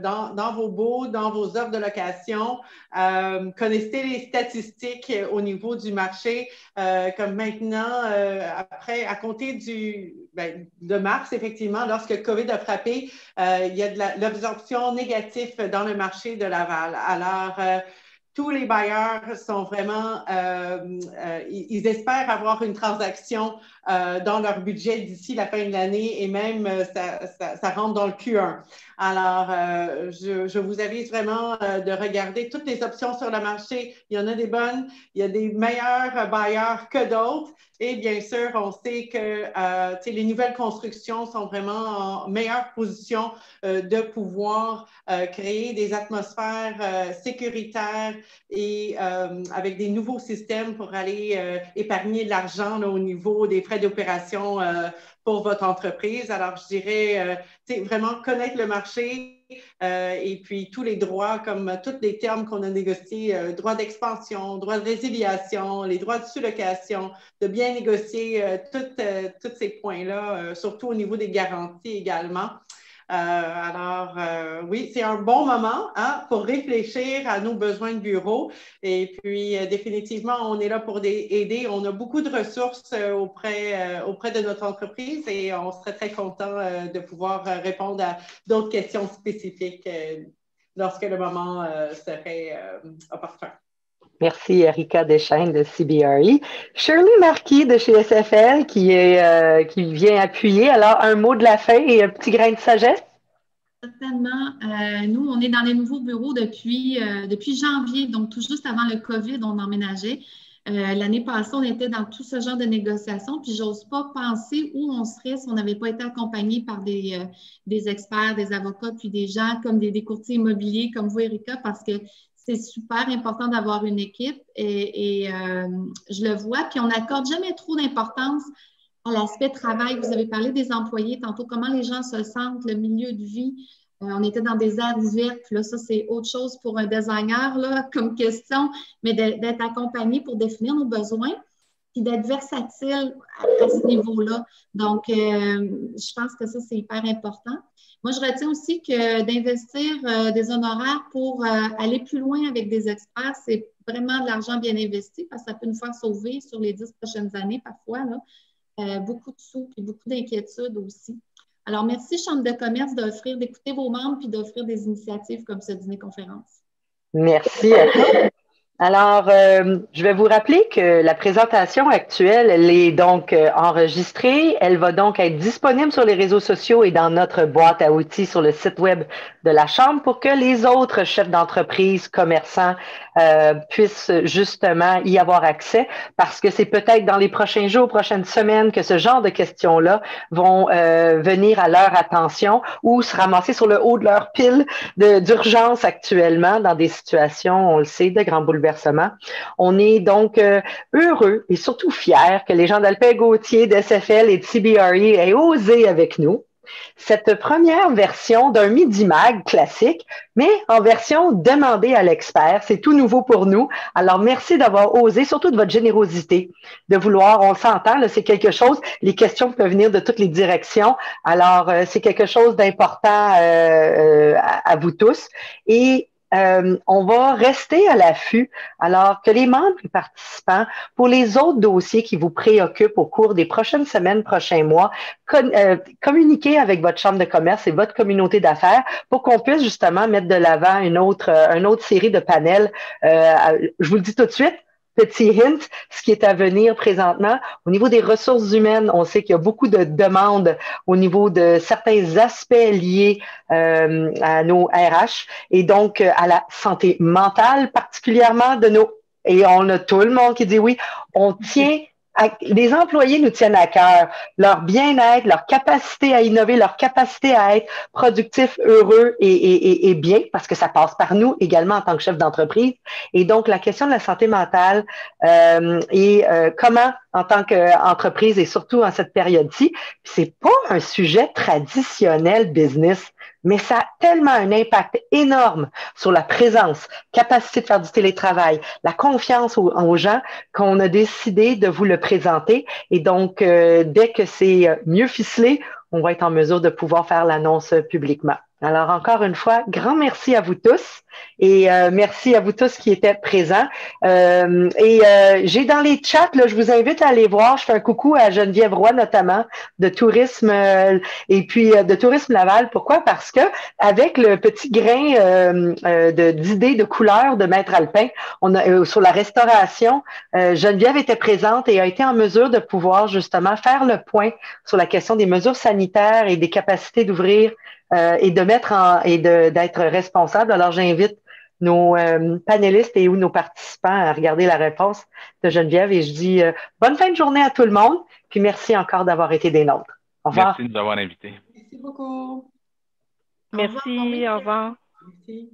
dans vos baux, dans vos offres de location. Connaissez les statistiques au niveau du marché. Comme maintenant, après, à compter de mars, effectivement, lorsque le COVID a frappé, il y a de l'absorption négative dans le marché de Laval. Alors, tous les bailleurs sont vraiment, ils espèrent avoir une transaction dans leur budget d'ici la fin de l'année et même ça rentre dans le Q1. Alors, je vous invite vraiment de regarder toutes les options sur le marché. Il y en a des bonnes, il y a des meilleurs bailleurs que d'autres. Et bien sûr, on sait que les nouvelles constructions sont vraiment en meilleure position de pouvoir créer des atmosphères sécuritaires et avec des nouveaux systèmes pour aller épargner de l'argent au niveau des frais d'opération pour votre entreprise. Alors, je dirais vraiment connaître le marché et puis tous les droits, comme tous les termes qu'on a négociés, droit d'expansion, droit de résiliation, les droits de sous-location, de bien négocier tous ces points-là, surtout au niveau des garanties également. Oui, c'est un bon moment pour réfléchir à nos besoins de bureau. Et puis, définitivement, on est là pour aider. On a beaucoup de ressources auprès de notre entreprise et on serait très content de pouvoir répondre à d'autres questions spécifiques lorsque le moment serait opportun. Merci, Erika Deschaines de CBRE. Shirley Marquis de chez SFL qui vient appuyer. Alors, un mot de la fin et un petit grain de sagesse? Certainement. Nous, on est dans les nouveaux bureaux depuis janvier, donc tout juste avant le COVID, on emménageait. L'année passée, on était dans tout ce genre de négociations, puis j'ose pas penser où on serait si on n'avait pas été accompagné par des experts, des avocats, puis des gens comme des courtiers immobiliers comme vous, Erika, parce que c'est super important d'avoir une équipe et je le vois. Puis on n'accorde jamais trop d'importance à l'aspect travail. Vous avez parlé des employés tantôt, comment les gens se sentent, le milieu de vie. On était dans des aires ouvertes. Là, ça, c'est autre chose pour un designer là, comme question, mais d'être accompagné pour définir nos besoins puis d'être versatile à ce niveau-là. Donc, je pense que ça, c'est hyper important. Moi, je retiens aussi que d'investir des honoraires pour aller plus loin avec des experts, c'est vraiment de l'argent bien investi parce que ça peut nous faire sauver sur les 10 prochaines années parfois, là, beaucoup de sous et beaucoup d'inquiétudes aussi. Alors, merci Chambre de commerce d'écouter vos membres puis d'offrir des initiatives comme ce dîner-conférence. Merci à tous. Alors, je vais vous rappeler que la présentation actuelle, elle est donc enregistrée. Elle va donc être disponible sur les réseaux sociaux et dans notre boîte à outils sur le site web de la Chambre pour que les autres chefs d'entreprise, commerçants puissent justement y avoir accès parce que c'est peut-être dans les prochains jours, prochaines semaines que ce genre de questions-là vont venir à leur attention ou se ramasser sur le haut de leur pile d'urgence actuellement dans des situations, on le sait, de grands bouleversements. On est donc heureux et surtout fiers que les gens d'Alpin-Gauthier, de SFL et de CBRE aient osé avec nous cette première version d'un Midi Mag classique, mais en version demandée à l'expert. C'est tout nouveau pour nous. Alors, merci d'avoir osé, surtout de votre générosité, de vouloir, on s'entend, c'est quelque chose, les questions peuvent venir de toutes les directions. Alors, c'est quelque chose d'important à vous tous. Et on va rester à l'affût alors que les membres et participants, pour les autres dossiers qui vous préoccupent au cours des prochaines semaines, prochains mois, communiquez avec votre chambre de commerce et votre communauté d'affaires pour qu'on puisse justement mettre de l'avant une autre série de panels. Je vous le dis tout de suite, petit hint, ce qui est à venir présentement. Au niveau des ressources humaines, on sait qu'il y a beaucoup de demandes au niveau de certains aspects liés à nos RH et donc à la santé mentale particulièrement de nos... Et on a tout le monde qui dit oui, on tient... Les employés nous tiennent à cœur, leur bien-être, leur capacité à innover, leur capacité à être productifs, heureux et bien, parce que ça passe par nous également en tant que chef d'entreprise. Et donc, la question de la santé mentale et comment en tant qu'entreprise et surtout en cette période-ci. C'est pas un sujet traditionnel business, mais ça a tellement un impact énorme sur la présence, capacité de faire du télétravail, la confiance aux gens qu'on a décidé de vous le présenter. Et donc, dès que c'est mieux ficelé, on va être en mesure de pouvoir faire l'annonce publiquement. Alors, encore une fois, grand merci à vous tous et merci à vous tous qui étaient présents. J'ai dans les chats, là, je vous invite à aller voir, je fais un coucou à Geneviève Roy notamment, de Tourisme et puis de Tourisme Laval. Pourquoi? Parce que avec le petit grain d'idées, de couleurs de Maître Alpin, on a, sur la restauration, Geneviève était présente et a été en mesure de pouvoir justement faire le point sur la question des mesures sanitaires et des capacités d'ouvrir et de mettre et d'être responsable. Alors, j'invite nos panélistes et ou nos participants à regarder la réponse de Geneviève et je dis bonne fin de journée à tout le monde, puis merci encore d'avoir été des nôtres. Au revoir. Merci de nous avoir invités. Merci beaucoup. Merci, au revoir. Merci.